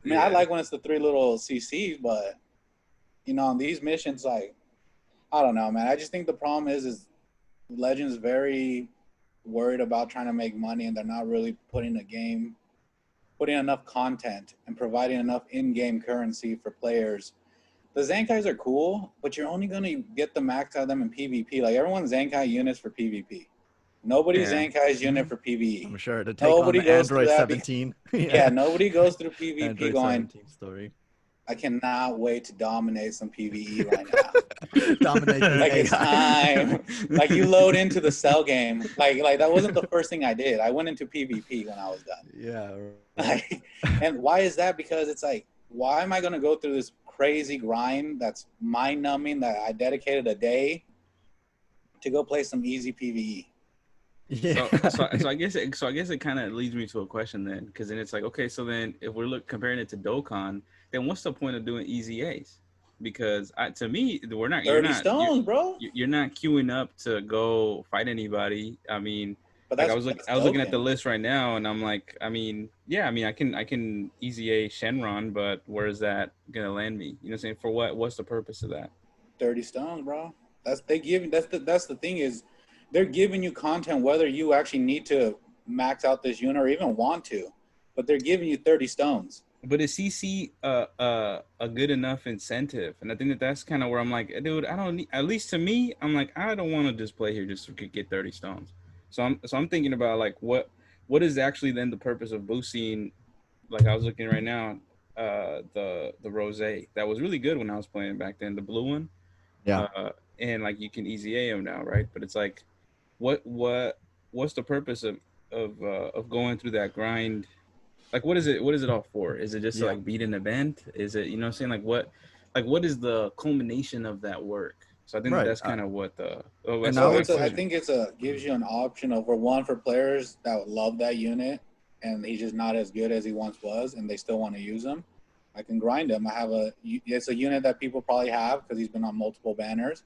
I mean, I like when it's the 3 little CCs, but you know, on these missions, like, I don't know, man. I just think the problem is Legends very worried about trying to make money, and they're not really putting enough content and providing enough in-game currency for players. The Zenkais are cool, but you're only going to get the max out of them in PvP. Like, everyone's Zenkai units for PvP. Nobody's Zenkai's unit for PvE. I'm sure to take Nobody on the goes through Android that 17. Yeah, nobody goes through PvP Android going, 17 story. I cannot wait to dominate some PvE right now. Dominate the Like, it's time. Like, you load into the cell game. Like that wasn't the first thing I did. I went into PvP when I was done. Yeah. Like, and why is that? Because it's like, why am I going to go through this crazy grind that's mind-numbing that I dedicated a day to go play some easy PvE? Yeah. So I guess it kind of leads me to a question then, because then it's like, okay, so then if we're comparing it to Dokkan, then what's the point of doing easy A's? Because to me, we're not 30 stones, bro. You're not queuing up to go fight anybody. I mean, But like that's, I was looking at the Dokkan. list right now, and I'm like, I mean, yeah, I mean, I can easy A Shenron, but where is that gonna land me? You know what I'm saying? For what? What's the purpose of that? 30 stones, bro. That's the thing is, they're giving you content whether you actually need to max out this unit or even want to, but they're giving you 30 stones. But is CC a good enough incentive? And I think that's kind of where I'm like, dude, I don't need. At least to me, I'm like, I don't want to just play here just to get 30 stones. So I'm thinking about like what is actually then the purpose of boosting? Like I was looking right now, the rose that was really good when I was playing back then, the blue one. Yeah. And like you can easy A them now, right? But it's like, what's the purpose of going through that grind? Like what is it all for? Is it just to like beat an event? Is it, you know what I'm saying, what is the culmination of that work? So I think that's kind of what the I think it's gives you an option over one for players that would love that unit and he's just not as good as he once was and they still want to use him. I can grind him. It's a unit that people probably have because he's been on multiple banners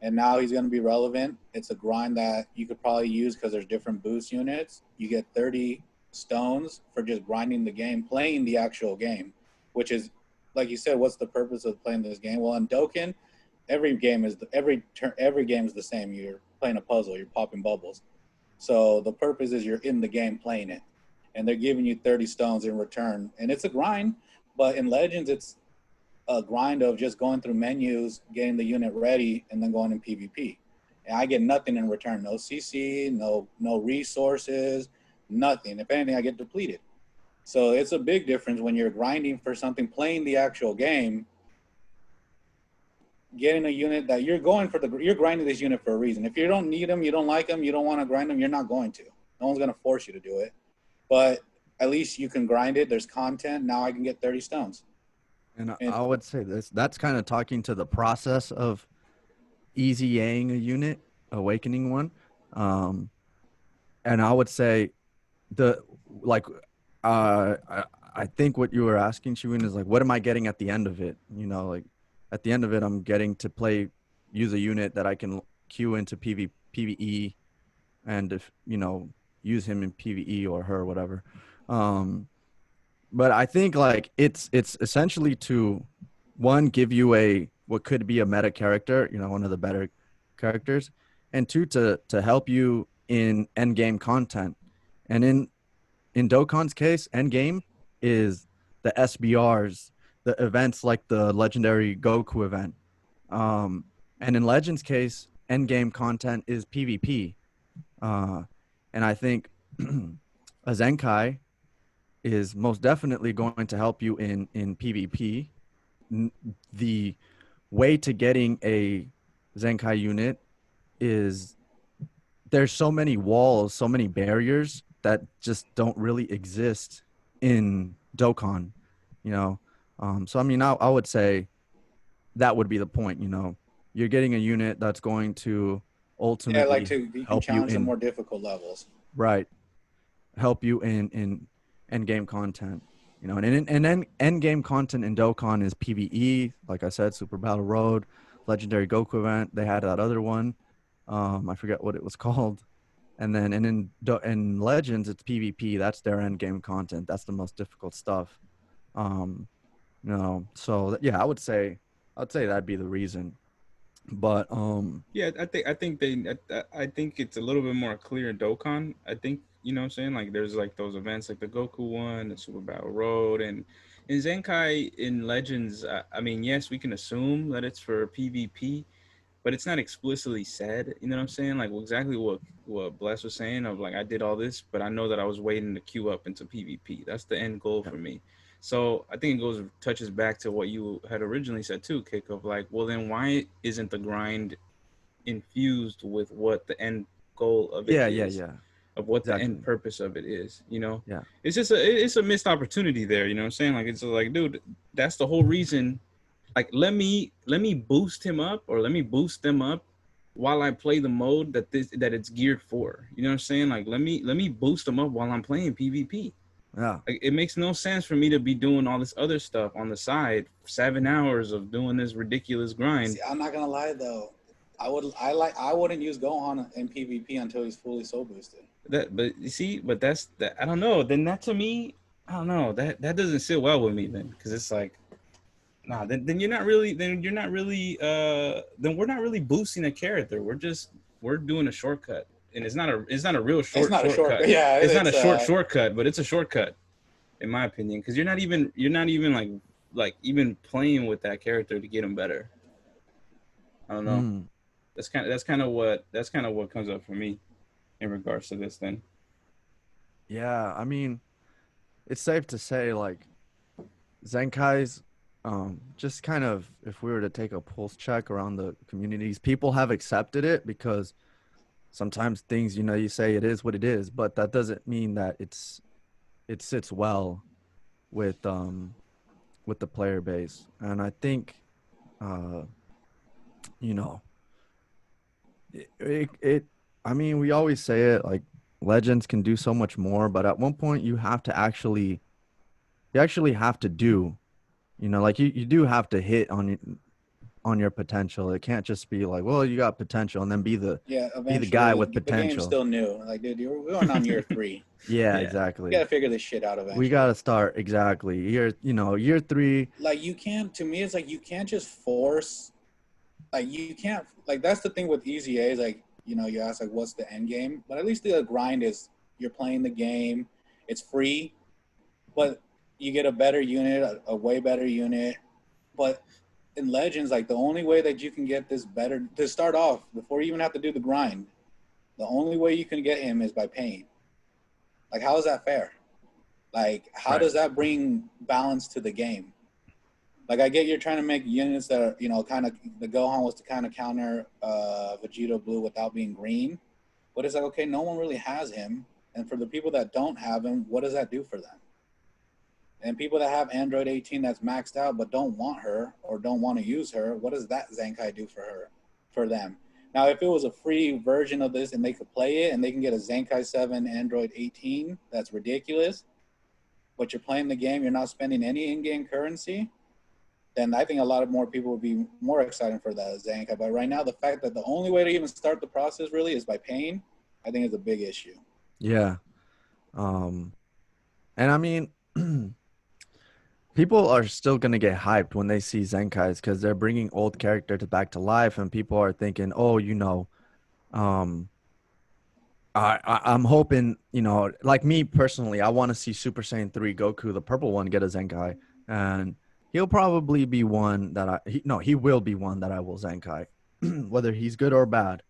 and now he's going to be relevant. It's a grind that you could probably use because there's different boost units. You get 30 stones for just grinding the game, playing the actual game, which is, like you said, what's the purpose of playing this game? Well, in Dokkan, every game is the same. You're playing a puzzle, you're popping bubbles. So the purpose is you're in the game playing it, and they're giving you 30 stones in return, and it's a grind. But in Legends, it's a grind of just going through menus, getting the unit ready, and then going in PvP. And I get nothing in return. No CC, no resources, nothing. If anything, I get depleted. So it's a big difference when you're grinding for something, playing the actual game, getting a unit that you're grinding this unit for a reason. If you don't need them, you don't like them, you don't want to grind them, you're not going to. No one's going to force you to do it. But at least you can grind it. There's content. Now I can get 30 stones. And And I would say that's kind of talking to the process of easy Yang a unit, awakening one. Um, and I would say the like I think what you were asking, Shuin, is like, what am I getting at the end of it? You know, like at the end of it, I'm getting to use a unit that I can queue into PvE, and if you know, use him in PvE or her, whatever. Um, but I think like it's essentially to one give you a what could be a meta character, you know, one of the better characters, and two to help you in end game content. And in Dokkan's case, end game is the SBRs, the events like the legendary Goku event. Um, and in Legends case, end game content is PvP. Uh, and I think a Zenkai is most definitely going to help you in PvP. The way to getting a Zenkai unit is there's so many walls, so many barriers that just don't really exist in Dokkan, you know. So I mean, I would say that would be the point. You know, you're getting a unit that's going to yeah, like ultimately you can help you challenge the in more difficult levels. right, help you in end game content. You know, and then end game content in Dokkan is PVE, like I said, Super Battle Road, Legendary Goku event. They had that other one. I forget what it was called. And then in Legends, it's PvP. That's their end game content. That's the most difficult stuff. Um, you know, so yeah, I'd say that'd be the reason. But Yeah, I think it's a little bit more clear in Dokkan. I think you know what I'm saying. Like there's like those events like the Goku one, the Super Battle Road, and in Zenkai in Legends. I mean, yes, we can assume that it's for PvP, but it's not explicitly said. You know what I'm saying? Like exactly what Bless was saying of like I did all this, but I know that I was waiting to queue up into PvP. That's the end goal yeah, for me. So I think it touches back to what you had originally said too, Kick, of like, well then why isn't the grind infused with what the end goal of it yeah, is, yeah, of what the end exactly. purpose of it is, you know? Yeah, It's just it's a missed opportunity there, you know what I'm saying? Like it's like, dude, that's the whole reason. Like let me boost him up or let me boost them up while I play the mode that it's geared for. You know what I'm saying? Like let me boost them up while I'm playing PvP. yeah, Like it makes no sense for me to be doing all this other stuff on the side, 7 hours of doing this ridiculous grind. See, I'm not gonna lie though. I wouldn't use Gohan in PvP until he's fully soul boosted. But you see, but that's that. I don't know. Then that to me, I don't know. That doesn't sit well with me then, because it's like, nah. Then you're not really. Then you're not really. Then we're not really boosting a character. We're doing a shortcut, and it's not a real It's not a shortcut. shortcut. Yeah, It's not a it's shortcut, but it's a shortcut in my opinion, because you're not even like even playing with that character to get him better. I don't know. mm, That's kind of what comes up for me in regards to this. Then yeah. I mean, it's safe to say like Zenkai's, just kind of if we were to take a pulse check around the communities, people have accepted it because sometimes things, you know, you say it is what it is, but that doesn't mean that it sits well with the player base. And I think uh you know, it I mean, we always say it like legends can do so much more, but at one point you actually have to do, you know, like you do have to hit on your potential. It can't just be like, well, you got potential and then yeah. be the guy Eventually, with the game's potential. still new. Like, dude, we're going on year 3. Yeah, yeah, You exactly. gotta figure this shit out We eventually. got to start exactly. Year 3. Like, you can't. To me, it's like you can't just force. Like, you can't. Like, that's the thing with easy A's. Like, you ask like, what's the end game? But at least the grind is you're playing the game. It's free, but you get a better unit, a way better unit. But in Legends, like the only way that you can get this better to start off before you even have to do the grind, the only way you can get him is by paying. Like, how is that fair? Like, how Right. does that bring balance to the game? Like, I get you're trying to make units that are, kind of the Gohan was to kind of counter Vegeta Blue without being green, but it's like, okay, no one really has him, And for the people that don't have them, what does that do for them? And people that have Android 18 that's maxed out but don't want her or don't want to use her, what does that Zenkai do for her, for them? Now, if it was a free version of this and they could play it and they can get a Zenkai 7 Android 18, that's ridiculous. But you're playing the game, you're not spending any in-game currency, then I think a lot of more people would be more excited for that Zenkai. But right now, the fact that the only way to even start the process really is by paying, I think is a big issue. Yeah. And I mean, people are still going to get hyped when they see Zenkais because they're bringing old characters back to life, and people are thinking, oh, um, I'm hoping, like me personally, I want to see Super Saiyan 3 Goku, the purple one, get a Zenkai, and he'll probably be one that he will be one that I will Zenkai, whether he's good or bad.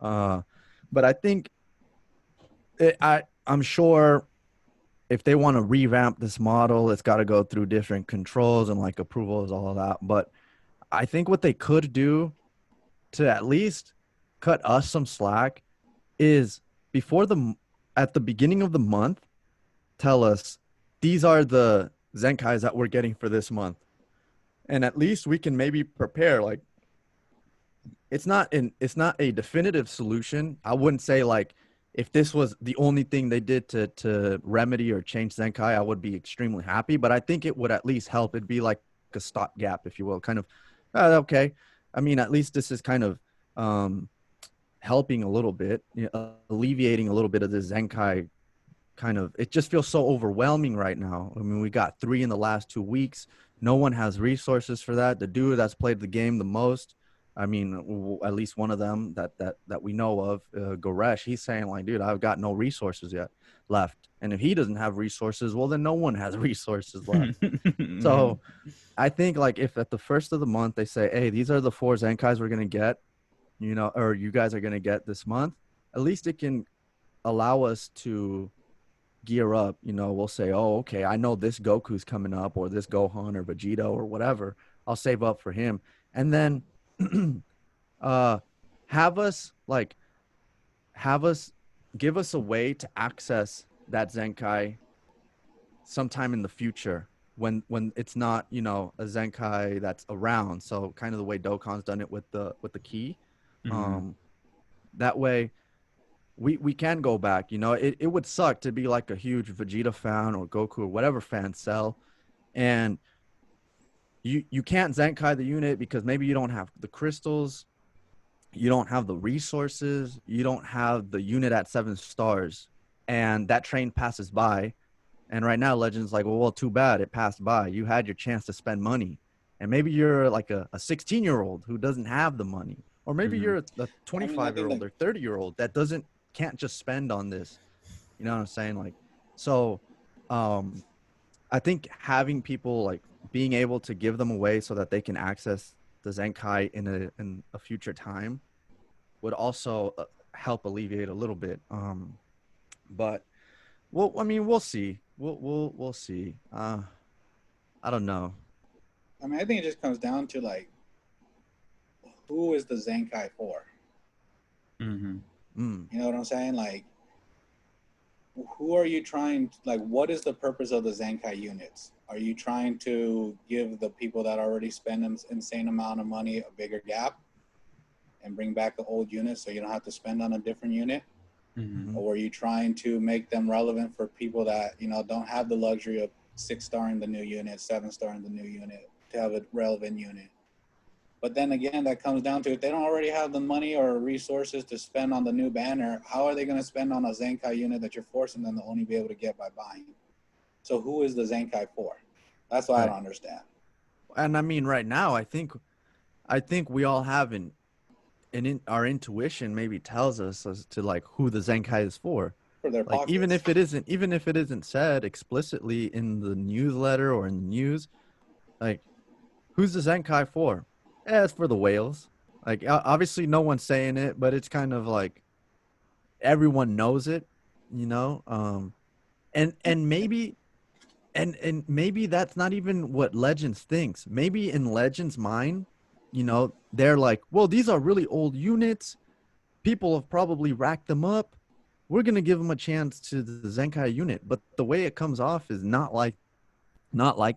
But I think I'm sure if they want to revamp this model, it's got to go through different controls and like approvals, all of that. But I think what they could do to at least cut us some slack is at the beginning of the month, tell us these are the Zenkais that we're getting for this month. And at least we can maybe prepare. Like it's not a definitive solution. I wouldn't say like if this was the only thing they did to remedy or change Zenkai, I would be extremely happy. But I think it would at least help. It'd be like a stopgap, if you will, kind of okay. I mean, at least this is kind of helping a little bit, alleviating a little bit of the Zenkai kind of. It just feels so overwhelming right now. I mean, we got 3 in the last 2 weeks. No one has resources for that. The dude that's played the game the most, I mean, at least one of them that we know of, Goresh, he's saying like, dude, I've got no resources yet left. And if he doesn't have resources, well, then no one has resources left. So I think like if at the first of the month they say, hey, these are the 4 Zenkais we're going to get, or you guys are going to get this month, at least it can allow us to gear up. We'll say, oh, okay, I know this Goku's coming up, or this Gohan or Vegeta or whatever. I'll save up for him. And then have us give us a way to access that Zenkai sometime in the future when it's not, a Zenkai that's around. So kind of the way Dokkan's done it with the key. That way we can go back. It would suck to be like a huge Vegeta fan or Goku or whatever fan cell, and you can't Zenkai the unit because maybe you don't have the crystals, you don't have the resources, you don't have the unit at 7 stars, and that train passes by. And right now Legends like, well, too bad it passed by. You had your chance to spend money. And maybe you're like a 16-year-old who doesn't have the money. Or maybe you're a 25-year-old or 30-year-old that can't just spend on this. You know what I'm saying? Like, so I think having people like being able to give them away so that they can access the Zenkai in a future time would also help alleviate a little bit. But well, I mean, we'll see. We'll see. I don't know. I mean, I think it just comes down to like, who is the Zenkai for? You know what I'm saying? Like, who are you trying? Like, what is the purpose of the Zenkai units? Are you trying to give the people that already spend an insane amount of money a bigger gap and bring back the old units so you don't have to spend on a different unit? Or are you trying to make them relevant for people that don't have the luxury of 6-star in the new unit, 7-star in the new unit to have a relevant unit? But then again, that comes down to if they don't already have the money or resources to spend on the new banner, how are they going to spend on a Zenkai unit that you're forcing them to only be able to get by buying? So who is the Zenkai for? That's what I don't understand. And I mean, right now, I think we all have our intuition maybe tells us as to like who the Zenkai is for. For their like pockets. even if it isn't said explicitly in the newsletter or in the news, like who's the Zenkai for? It's for the whales. Like obviously no one's saying it, but it's kind of like everyone knows it, and maybe and maybe that's not even what Legends thinks. Maybe in Legends' mind, they're like, well, these are really old units. People have probably racked them up. we're gonna give them a chance to the Zenkai unit, but the way it comes off is not like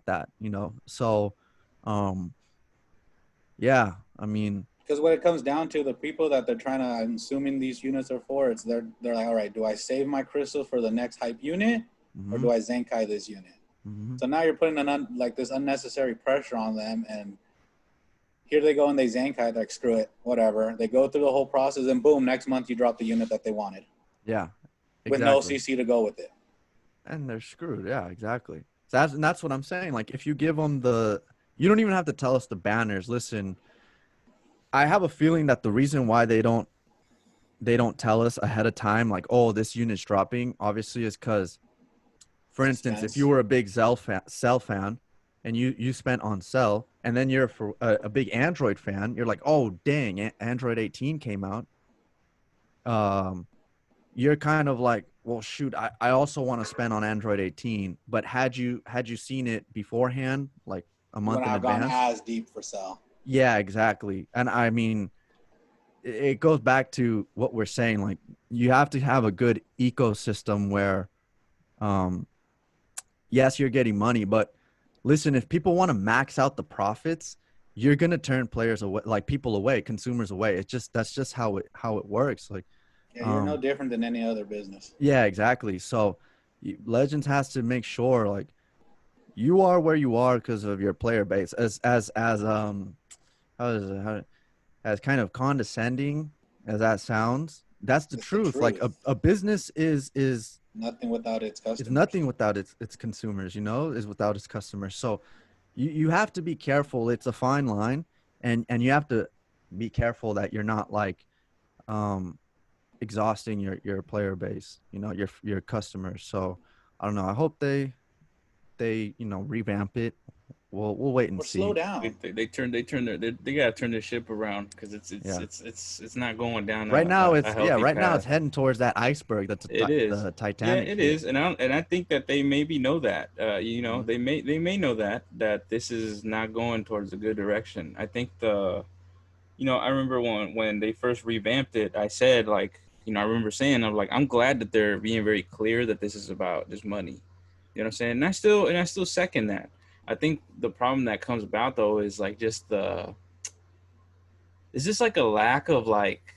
that, you know. So, um, yeah, I mean, Because what it comes down to, the people that they're trying to, I'm assuming these units are for, it's they're like, all right, do I save my crystals for the next hype unit, or mhm, do I Zenkai this unit? mhm. So now you're putting like this unnecessary pressure on them, and here they go and they Zenkai, like screw it, whatever. They go through the whole process, and boom, next month you drop the unit that they wanted Yeah, with no exactly. CC to go with it. And they're screwed. Yeah, exactly. So that's what I'm saying. Like, if you give them you don't even have to tell us the banners. Listen, I have a feeling that the reason why they don't tell us ahead of time, like, oh, this unit's dropping, obviously, is because, for instance, if you Suspense. were a big Cell fan, and you spent on Cell, and then you're for a big Android fan, you're like, oh, dang, Android 18 came out. Um, you're kind of like, well, shoot, I also want to spend on Android 18, but had you seen it beforehand, like a You month wouldn't in have gone advance? as deep for Cell. Yeah, exactly. And I mean, it goes back to what we're saying. Like, you have to have a good ecosystem where, um, yes, you're getting money, but listen, if people want to max out the profits, you're gonna turn players away, like people away, consumers away. It's just that's just how it works. Like, Yeah, you're no um, different than any other business. yeah, exactly. So, Legends has to make sure, like, you are where you are because of your player base. As how is it, as kind of condescending as that sounds, that's the It's the truth. Like, truth. a business Nothing without its is customers. nothing without its consumers, you know, is without its customers. So you have to be careful. It's a fine line, and you have to be careful that you're not like, um exhausting your player base, you know, your customers. So I don't know. I hope they revamp it. We'll wait and Or slow see. down. They gotta turn their ship around because Yeah. it's not going down a healthy Right now it's path. heading towards that iceberg. That's It is. the Yeah, Titanic it hit. is, and I think that they maybe know that. You know, Mhm. they may know that this is not going towards a good direction. I think I remember when they first revamped it, I said like, I remember saying I'm like, I'm glad that they're being very clear that this is about just money. You know what I'm saying? And I still second that. I think the problem that comes about though is like just like a lack of like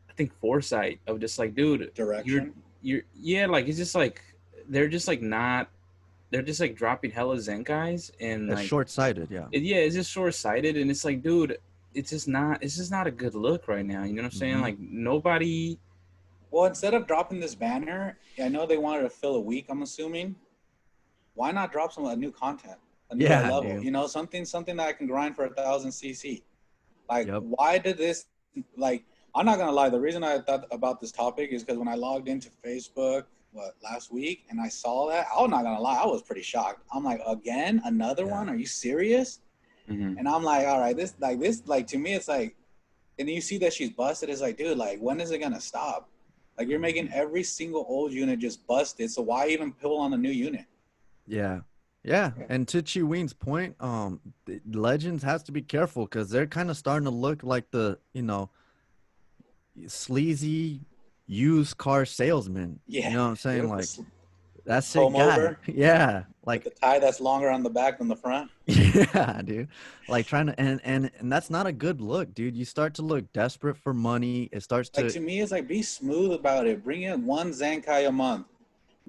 I think foresight of just like, dude, you're Direction. you're yeah, like it's just like they're just like not they're just like dropping hella Zenkais and That's like short-sighted. Yeah. yeah, it's just short sighted and it's like, dude, it's just not a good look right now. You know what I'm saying? Hmm. Like nobody. Well, instead of dropping this banner, I know they wanted to fill a week, I'm assuming. Why not drop some new content, a new Yeah, level? dude. You know, something that I can grind for 1,000 CC. Like, Yep. why did this? Like, I'm not gonna lie. The reason I thought about this topic is because when I logged into Facebook, last week, and I saw that, I'm not gonna lie, I was pretty shocked. I'm like, again, another Yeah. one? Are you serious? Mhm. And I'm like, all right, like to me, it's like, and then you see that she's busted. It's like, dude, like, when is it gonna stop? Like, you're making every single old unit just busted. So why even pull on a new unit? Yeah. Yeah. And to Chi Ween's point, Legends has to be careful because they're kind of starting to look like the, sleazy used car salesman. You Yeah, know what I'm saying? yep. Like, that sick Comb guy. over Yeah. with the Like, tie that's longer on the back than the front. yeah, dude. Like, trying to, and that's not a good look, dude. You start to look desperate for money. It starts Like, to, to me, it's like, be smooth about it. Bring in one Zankai a month.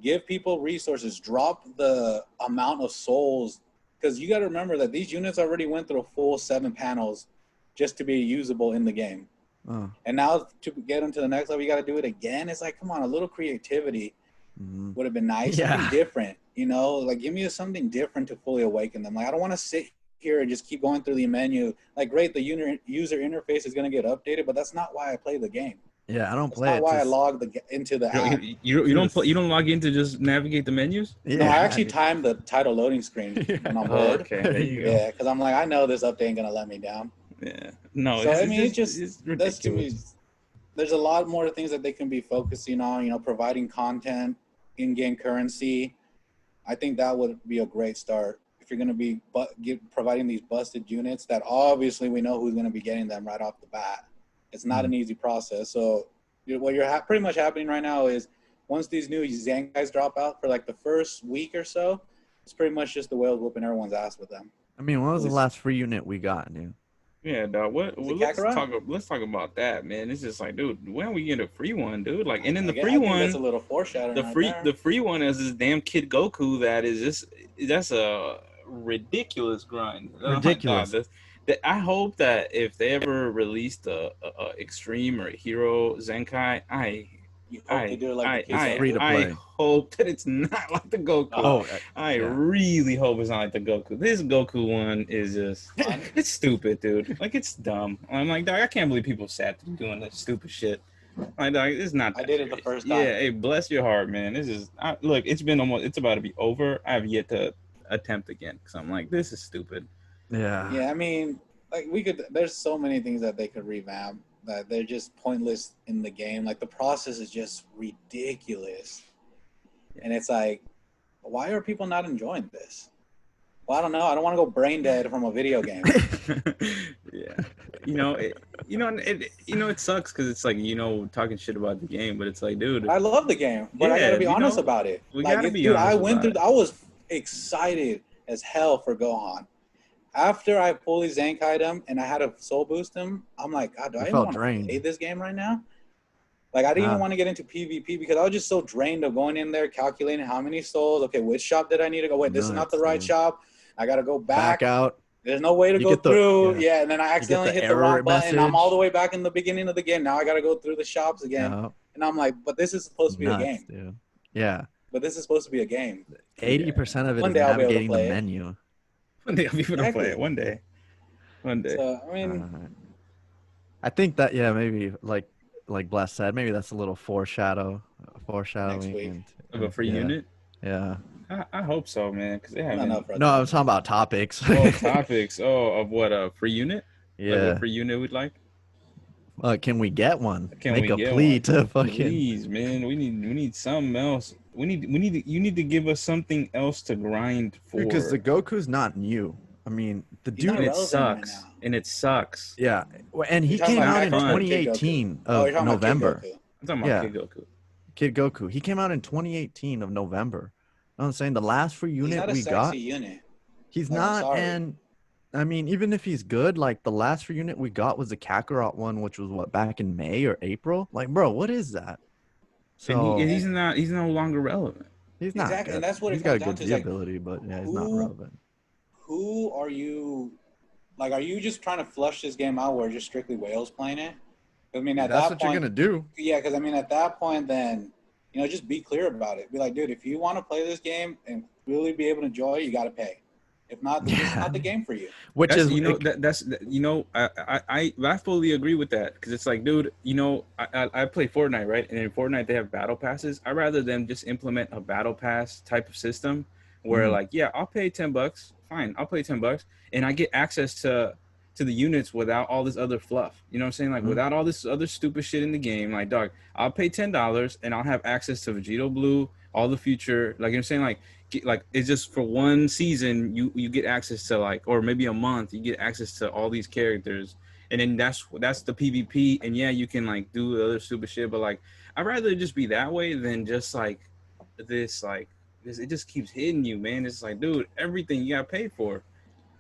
Give people resources. Drop the amount of souls, because you got to remember that these units already went through a full 7 panels just to be usable in the game. uh, And now to get them to the next level, you got to do it again. It's like, come on, a little creativity mhm. would have been nice. Something Yeah. different, like give me something different to fully awaken them. Like, I don't want to sit here and just keep going through the menu. Like, great, the user interface is going to get updated, but that's not why I play the game. Yeah. I don't That's play not it why to, I log into the You app. don't you to don't this. you don't log in to just navigate the menus. No, I Yeah, actually dude. time the title loading screen when I'm Yeah. Oh, bored. okay, There there you you go. go. Yeah, because I'm like, I know this update ain't gonna let me down. Yeah, no, So it's I it's mean, just it's that's to me. ridiculous. There's a lot more things that they can be focusing on. Providing content, in-game currency. I think that would be a great start if you're gonna be providing these busted units. That obviously we know who's gonna be getting them right off the bat. It's not Mhm. an easy process. So Pretty much happening right now is once these new Zenkais drop out for like the first week or so, it's pretty much just the whales whooping everyone's ass with them. I mean, when was the last free unit we got, dude? Yeah, dog. What? Is it Let's Kakarot? talk about that, man. It's just like, dude, when we get a free one, dude? Like, and then the I free think that's a one, little foreshadowing right there. the free one is this damn Kid Goku that is just that's a ridiculous grind. Ridiculous. I hope that if they ever released a extreme or a hero Zenkai, You hope they do it like the kids. It's free to I play. hope that it's not like the Goku. Oh, I yeah. really hope it's not like the Goku. This Goku one is just, it's stupid, dude. Like, it's dumb. I'm like, dog, I can't believe people sat through doing this stupid shit. Like, dog, it's not. I did it the first time. Yeah, hey, bless your heart, man. This is, look, it's about to be over. I have yet to attempt again because I'm like, this is stupid. Yeah. Yeah, I mean, like there's so many things that they could revamp that they're just pointless in the game. Like the process is just ridiculous. And it's like, why are people not enjoying this? Well, I don't know. I don't want to go brain dead from a video game. Yeah, it sucks because it's like talking shit about the game, but it's like, dude, I love the game, but I gotta be honest about it. We like, gotta be dude, honest. I was excited as hell for Gohan. After I fully Zenkai'd him and I had to soul boost him, I'm like, God, do I even want to play this game right now? Like, I didn't even want to get into PvP because I was just so drained of going in there, calculating how many souls. Okay, which shop did I need to go? Wait, this is not the right shop. I got to go back out. There's no way to go through. Yeah, and then I accidentally hit the wrong button. I'm all the way back in the beginning of the game. Now I got to go through the shops again. No. And I'm like, but this is supposed to be a game. Dude. Yeah. But this is supposed to be a game. 80% of it is navigating the menu. One day I'll be able to play it. One day. So, I mean, I think that maybe like Bless said, maybe that's a little foreshadowing of a free unit. Yeah. I hope so, man, because they haven't. No, I was talking about topics. Topics. Of what, a free unit? Yeah. Like what free unit we'd like? Can we get one? Make a plea to fucking. Please, man. We need something else. You need to give us something else to grind for. Because the Goku's not new. I mean, the dude. It sucks. Right, and it sucks. Yeah, and he came out in 2018 of November. I'm talking about Kid Goku. Kid Goku. He came out in 2018 of November. I'm saying the last free unit we got. He's not, and I mean, even if he's good, like the last free unit we got was the Kakarot one, which was back in May or April. Like, bro, what is that? So and he's no longer relevant. He's not. Exactly, and that's what he's got a good ability, but he's not relevant. Who are you? Like, are you just trying to flush this game out where just strictly whales playing it? I mean, at that's that what point, you're gonna do. Yeah, because I mean, at that point, then just be clear about it. Be like, dude, if you want to play this game and really be able to enjoy it, you got to pay. If not, this is not the game for you. Which is, I fully agree with that because it's like, dude, I play Fortnite, right? And in Fortnite they have battle passes. I'd rather them just implement a battle pass type of system where, like, yeah, I'll pay $10. Fine, I'll pay $10, and I get access to the units without all this other fluff. You know what I'm saying? Like, without all this other stupid shit in the game. Like, dog, I'll pay $10 and I'll have access to Vegito Blue, all the future. Like, you know what I'm saying? Like it's just for one season you get access to, like, or maybe a month you get access to all these characters, and then that's the PvP. And yeah, you can like do other stupid shit, but like I'd rather it just be that way than just like this. It just keeps hitting you, man. It's like, dude, everything you gotta pay for.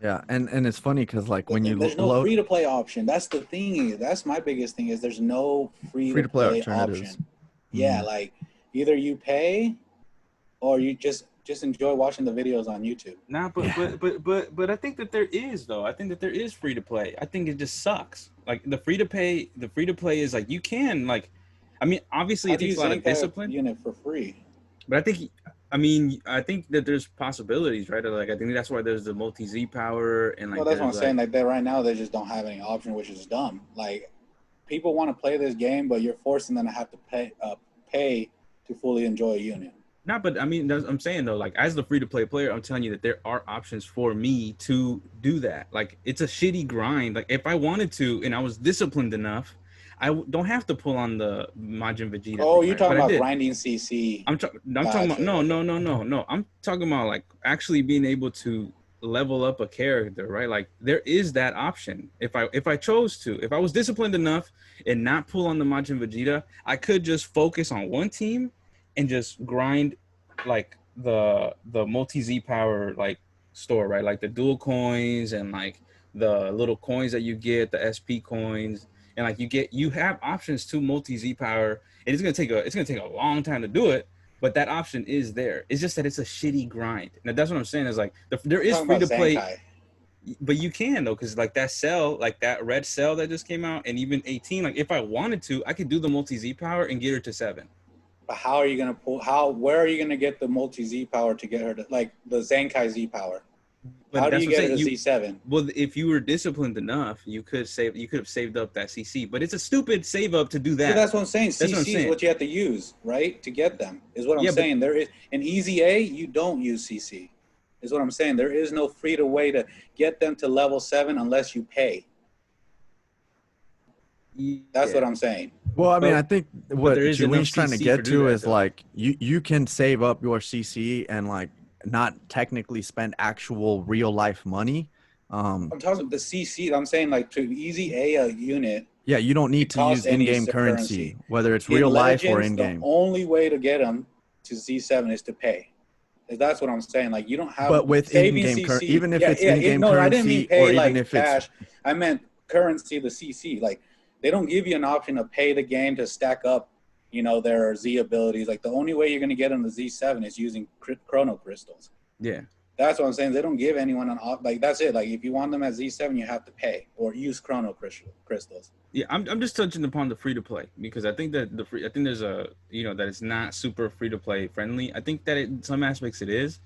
Yeah, and it's funny because like when there's no free to play option. That's the thing. That's my biggest thing is there's no free to play option. Yeah, like either you pay or you just enjoy watching the videos on YouTube. Nah, but I think that there is though. I think that there is free to play. I think it just sucks. Like the free to play is like you can like, I mean, obviously it takes a lot of discipline. Unit for free. But I think that there's possibilities, right? Like I think that's why there's the multi-Z power and like. Well, that's what I'm saying. Like right now, they just don't have any option, which is dumb. Like people want to play this game, but you're forcing them to have to pay to fully enjoy a unit. No, but I mean, I'm saying though, like as the free-to-play player, I'm telling you that there are options for me to do that. Like it's a shitty grind. Like if I wanted to, and I was disciplined enough, I don't have to pull on the Majin Vegeta. Oh, you're talking about grinding CC. I'm talking about no. I'm talking about like actually being able to level up a character, right? Like there is that option. If I chose to, if I was disciplined enough and not pull on the Majin Vegeta, I could just focus on one team and just grind like the multi Z power like store, right? Like the dual coins and like the little coins that you get, the SP coins, and like you have options to multi Z power, and it's gonna take a long time to do it, but that option is there. It's just that it's a shitty grind. Now that's what I'm saying is like there is free to play, but you can though, because like that cell, like that red cell that just came out, and even 18, like if I wanted to, I could do the multi Z power and get her to 7. But how are you gonna pull? Where are you gonna get the multi Z power to get her to like the Zenkai Z power? But how do you get her to you, Z7? Well, if you were disciplined enough, you could have saved up that CC. But it's a stupid save up to do that. See, that's what I'm saying. CC is what you have to use, right, to get them. Is what I'm saying. There is in Easy A, you don't use CC. Is what I'm saying. There is no free to way to get them to level 7 unless you pay. That's what I'm saying. Well, I mean, I think what Julian's trying to get to is like you can save up your CC and like not technically spend actual real life money. I'm talking about the CC. I'm saying like to Easy A unit. Yeah, you don't need to use in-game currency, whether it's real life or in-game. The only way to get them to Z7 is to pay. That's what I'm saying. Like you don't have. But with in-game currency, even if it's in-game currency, I didn't mean pay or even like if cash. I meant currency, the CC. Like they don't give you an option to pay the game to stack up, you know, their Z abilities. Like the only way you're going to get them to Z7 is using chrono crystals. Yeah. That's what I'm saying. They don't give anyone an like. That's it. Like if you want them at Z7, you have to pay or use chrono crystals. Yeah, I'm just touching upon the free to play because I think that I think there's a that it's not super free to play friendly. I think that in some aspects it is.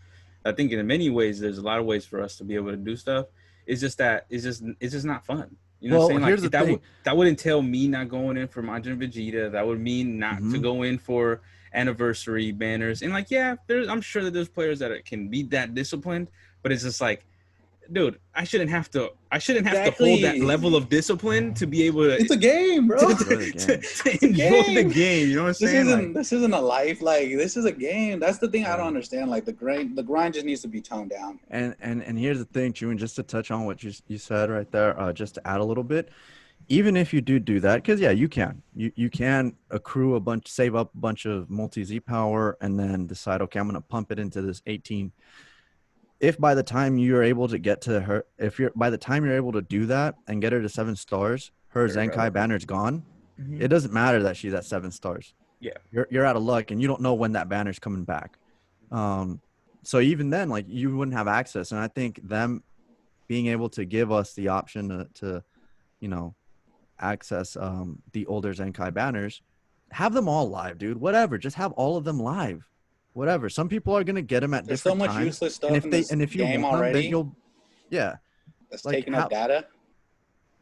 I think in many ways there's a lot of ways for us to be able to do stuff. It's just that it's just not fun. You know what I'm saying? Here's the thing. That would entail me not going in for Majin Vegeta. That would mean not to go in for anniversary banners. And like, yeah, I'm sure that there's players that can be that disciplined, but it's just like, dude, I shouldn't have to hold that level of discipline to be able to. It's a game, bro. to enjoy the game. You know what I'm saying? This isn't a life. Like this is a game. That's the thing I don't understand. Like the grind just needs to be toned down. And here's the thing, June, just to touch on what you said right there, just to add a little bit. Even if you do that, because yeah, you can accrue save up a bunch of multi Z power, and then decide, okay, I'm gonna pump it into this 18. If by the time you're able to get to her, by the time you're able to do that and get her to 7 stars, her Zenkai banner's gone. It doesn't matter that she's at 7 stars. Yeah, you're out of luck, and you don't know when that banner's coming back. So even then, like you wouldn't have access, and I think them being able to give us the option to access the older Zenkai banners, have them all live, dude. Whatever, just have all of them live. Whatever. Some people are gonna get them at different times. There's so much useless stuff and if you want already, them, then you'll, yeah. That's like, taking up data.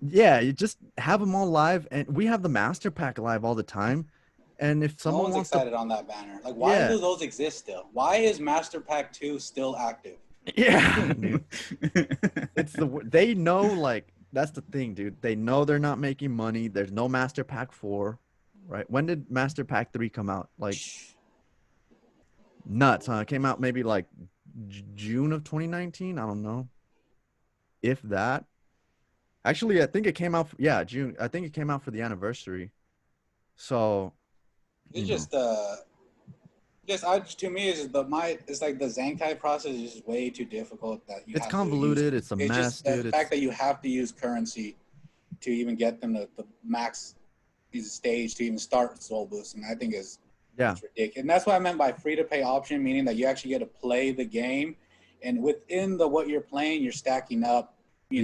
Yeah, you just have them all live, and we have the master pack live all the time. And if someone wants excited on that banner, like why do those exist still? Why is Master Pack 2 still active? Yeah, they know, like that's the thing, dude. They know they're not making money. There's no Master Pack 4, right? When did Master Pack 3 come out? Like. Nuts, huh? It came out maybe like June of 2019. I don't know. If that. Actually, I think it came out. June. I think it came out for the anniversary. So. It's just to me it's like the Zenkai process is just way too difficult. That it's convoluted. It's a mess, dude. The fact that you have to use currency to even get them to the max stage to even start soul boosting, I think is. Yeah, it's ridiculous. And that's what I meant by free-to-pay option, meaning that you actually get to play the game, and within what you're playing, you're stacking up,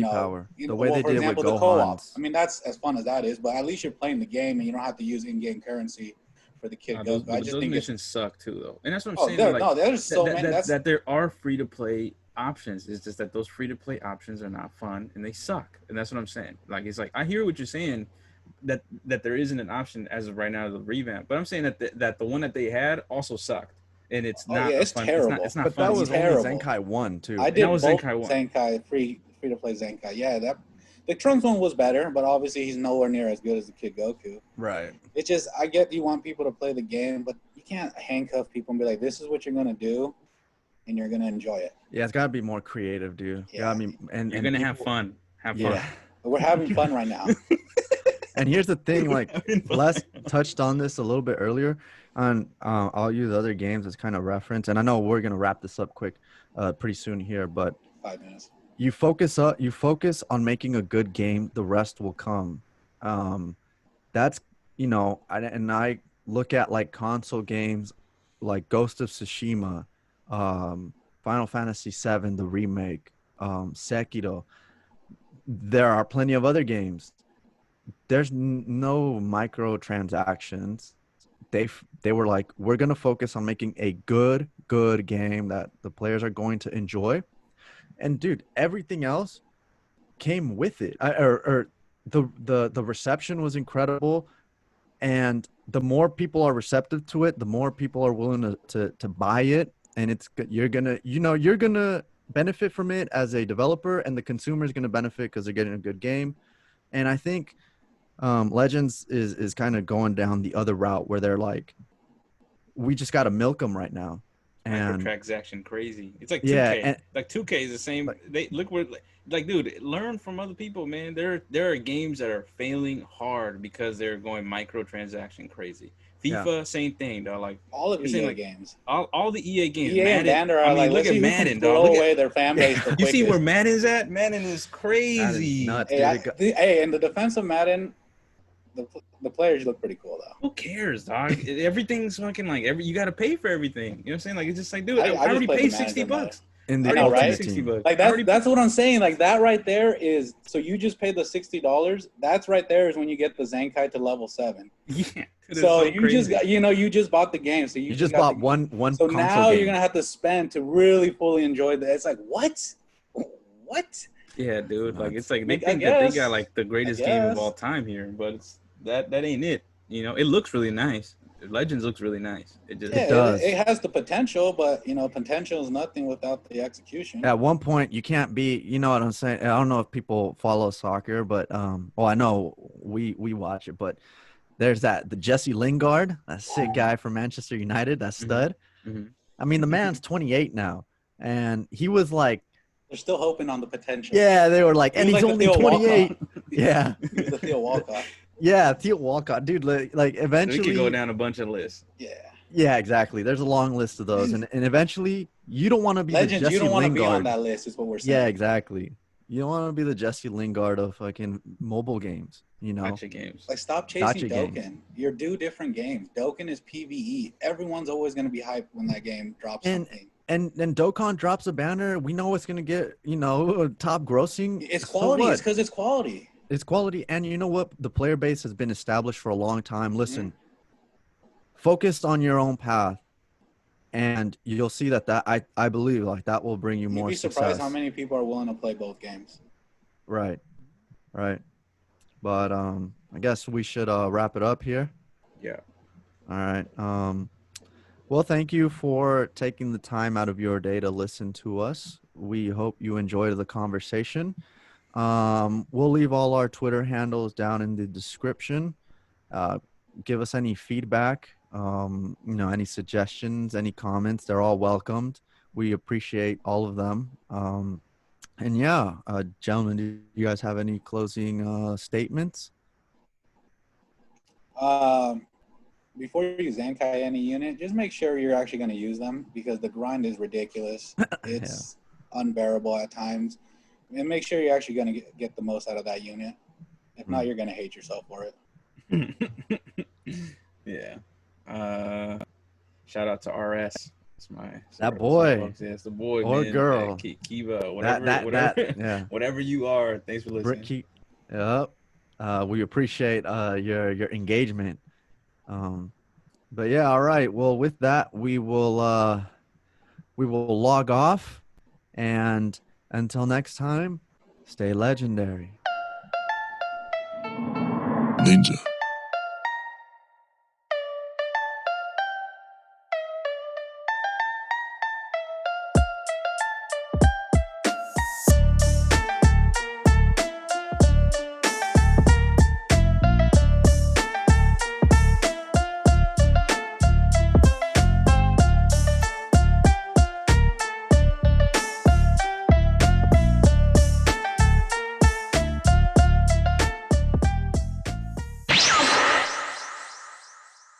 power. The way they did it with the co-op. I mean, that's as fun as that is, but at least you're playing the game, and you don't have to use in-game currency for the kid. Those missions suck too, though, and that's what I'm saying. There's so many. That there are free-to-play options. It's just that those free-to-play options are not fun, and they suck, and that's what I'm saying. Like, it's like I hear what you're saying. That there isn't an option as of right now to revamp, but I'm saying that the one that they had also sucked, and it's not. Yeah, it's terrible. It's not but fun. That was terrible. only Zenkai 1 too. I did both Zenkai free to play Zenkai. Yeah, the Trunks one was better, but obviously he's nowhere near as good as the Kid Goku. Right. It's just I get you want people to play the game, but you can't handcuff people and be like, "This is what you're gonna do." and you're gonna enjoy it. Yeah, it's gotta be more creative, dude. Yeah. Gotta be, You're gonna have fun. Have fun. Yeah. But we're having fun right now. And here's the thing, like Having fun. Les touched on this a little bit earlier. On I'll use other games as kind of reference, and I know we're gonna wrap this up quick, pretty soon here. But 5 minutes. you focus on making a good game, the rest will come. That's I look at like console games like Ghost of Tsushima, Final Fantasy VII, the remake, Sekiro. There are plenty of other games. There's no microtransactions. They were like, we're gonna focus on making a good game that the players are going to enjoy. And dude, everything else came with it. The reception was incredible, and the more people are receptive to it, the more people are willing to buy it, and you're gonna benefit from it as a developer, and the consumer is gonna benefit because they're getting a good game. And I think Legends is kind of going down the other route where they're like, we just got to milk them right now. And Microtransaction crazy. It's like 2K. Yeah, and- like 2K is the same. They look where like dude, learn from other people, man. There are games that are failing hard because they're going microtransaction crazy. FIFA, same thing. They're like All of you're EA saying, like, games. all the EA games. EA and Madden, Dander are I mean, like, look let's at see who Madden, can dog. throw Look at, away their fan base the you see quickest. where Madden's at? Madden is crazy. nuts, Hey, dude. hey, in the defense of Madden, the players look pretty cool though. Who cares, dog? Everything's fucking like you got to pay for everything. You know what I'm saying? Like it's just like, dude, I just already played paid the $60. manager in I the know, ultimate right? team. $60. Like that's what I'm saying. Like that right there is, so you just paid the $60. That's right there is when you get the Zenkai to level 7. Yeah. Dude, So it's you crazy. just got, you just bought the game. So You just got bought the, one So console now game. you're gonna have to spend to really fully enjoy that. It's like what? Yeah, dude. Like it's like I they mean, I think that they guess. got like the greatest I game of guess. all time here, but it's that ain't it. You know, it looks really nice. Legends looks really nice. It just Yeah, does. it has the potential, but potential is nothing without the execution. At one point, you can't be. You know what I'm saying? I don't know if people follow soccer, but well, I know we watch it. But there's the Jesse Lingard, that sick guy from Manchester United, that stud. Mhm. I mean, the man's 28 now, and he was like, They're still hoping on the potential. yeah, they were like, He and was he's like the only Theo 28. Walcott. Yeah, He was the Theo Walcott. yeah, Theo Walcott, dude. Like So we eventually, could go down a bunch of lists. Yeah. yeah, exactly. There's a long list of those, and eventually, you don't want to be Legends, the Jesse you don't want to be Lingard. on that list, is what we're saying. Yeah, exactly. You don't want to be the Jesse Lingard of fucking mobile games, you know? Gotcha games. Like, stop chasing Gotcha Dokkan. games. You're do different games. Dokkan is PvE. Everyone's always going to be hyped when that game drops And- something. And Dokkan drops a banner. We know it's gonna get, top grossing. It's So quality. what? It's because it's quality. It's quality, and you know what? The player base has been established for a long time. Listen, focus on your own path, and you'll see that I believe like that will bring you You'd more be surprised success. how many people are willing to play both games. Right. But I guess we should wrap it up here. Yeah. All right. Well, thank you for taking the time out of your day to listen to us. We hope you enjoyed the conversation. We'll leave all our Twitter handles down in the description. Give us any feedback, any suggestions, any comments. They're all welcomed. We appreciate all of them. And yeah, gentlemen, do you guys have any closing statements? Before you Zenkai any unit, just make sure you're actually going to use them, because the grind is ridiculous. It's unbearable at times. And make sure you're actually going to get the most out of that unit. If not, you're going to hate yourself for it. Yeah. Shout out to RS. It's That boy. Yeah, it's the boy, Or man. girl. Kiva, whatever, whatever you are. Thanks for listening. Yep. We appreciate your engagement. But yeah, all right. Well, with that, we will log off, and until next time, stay legendary. Ninja.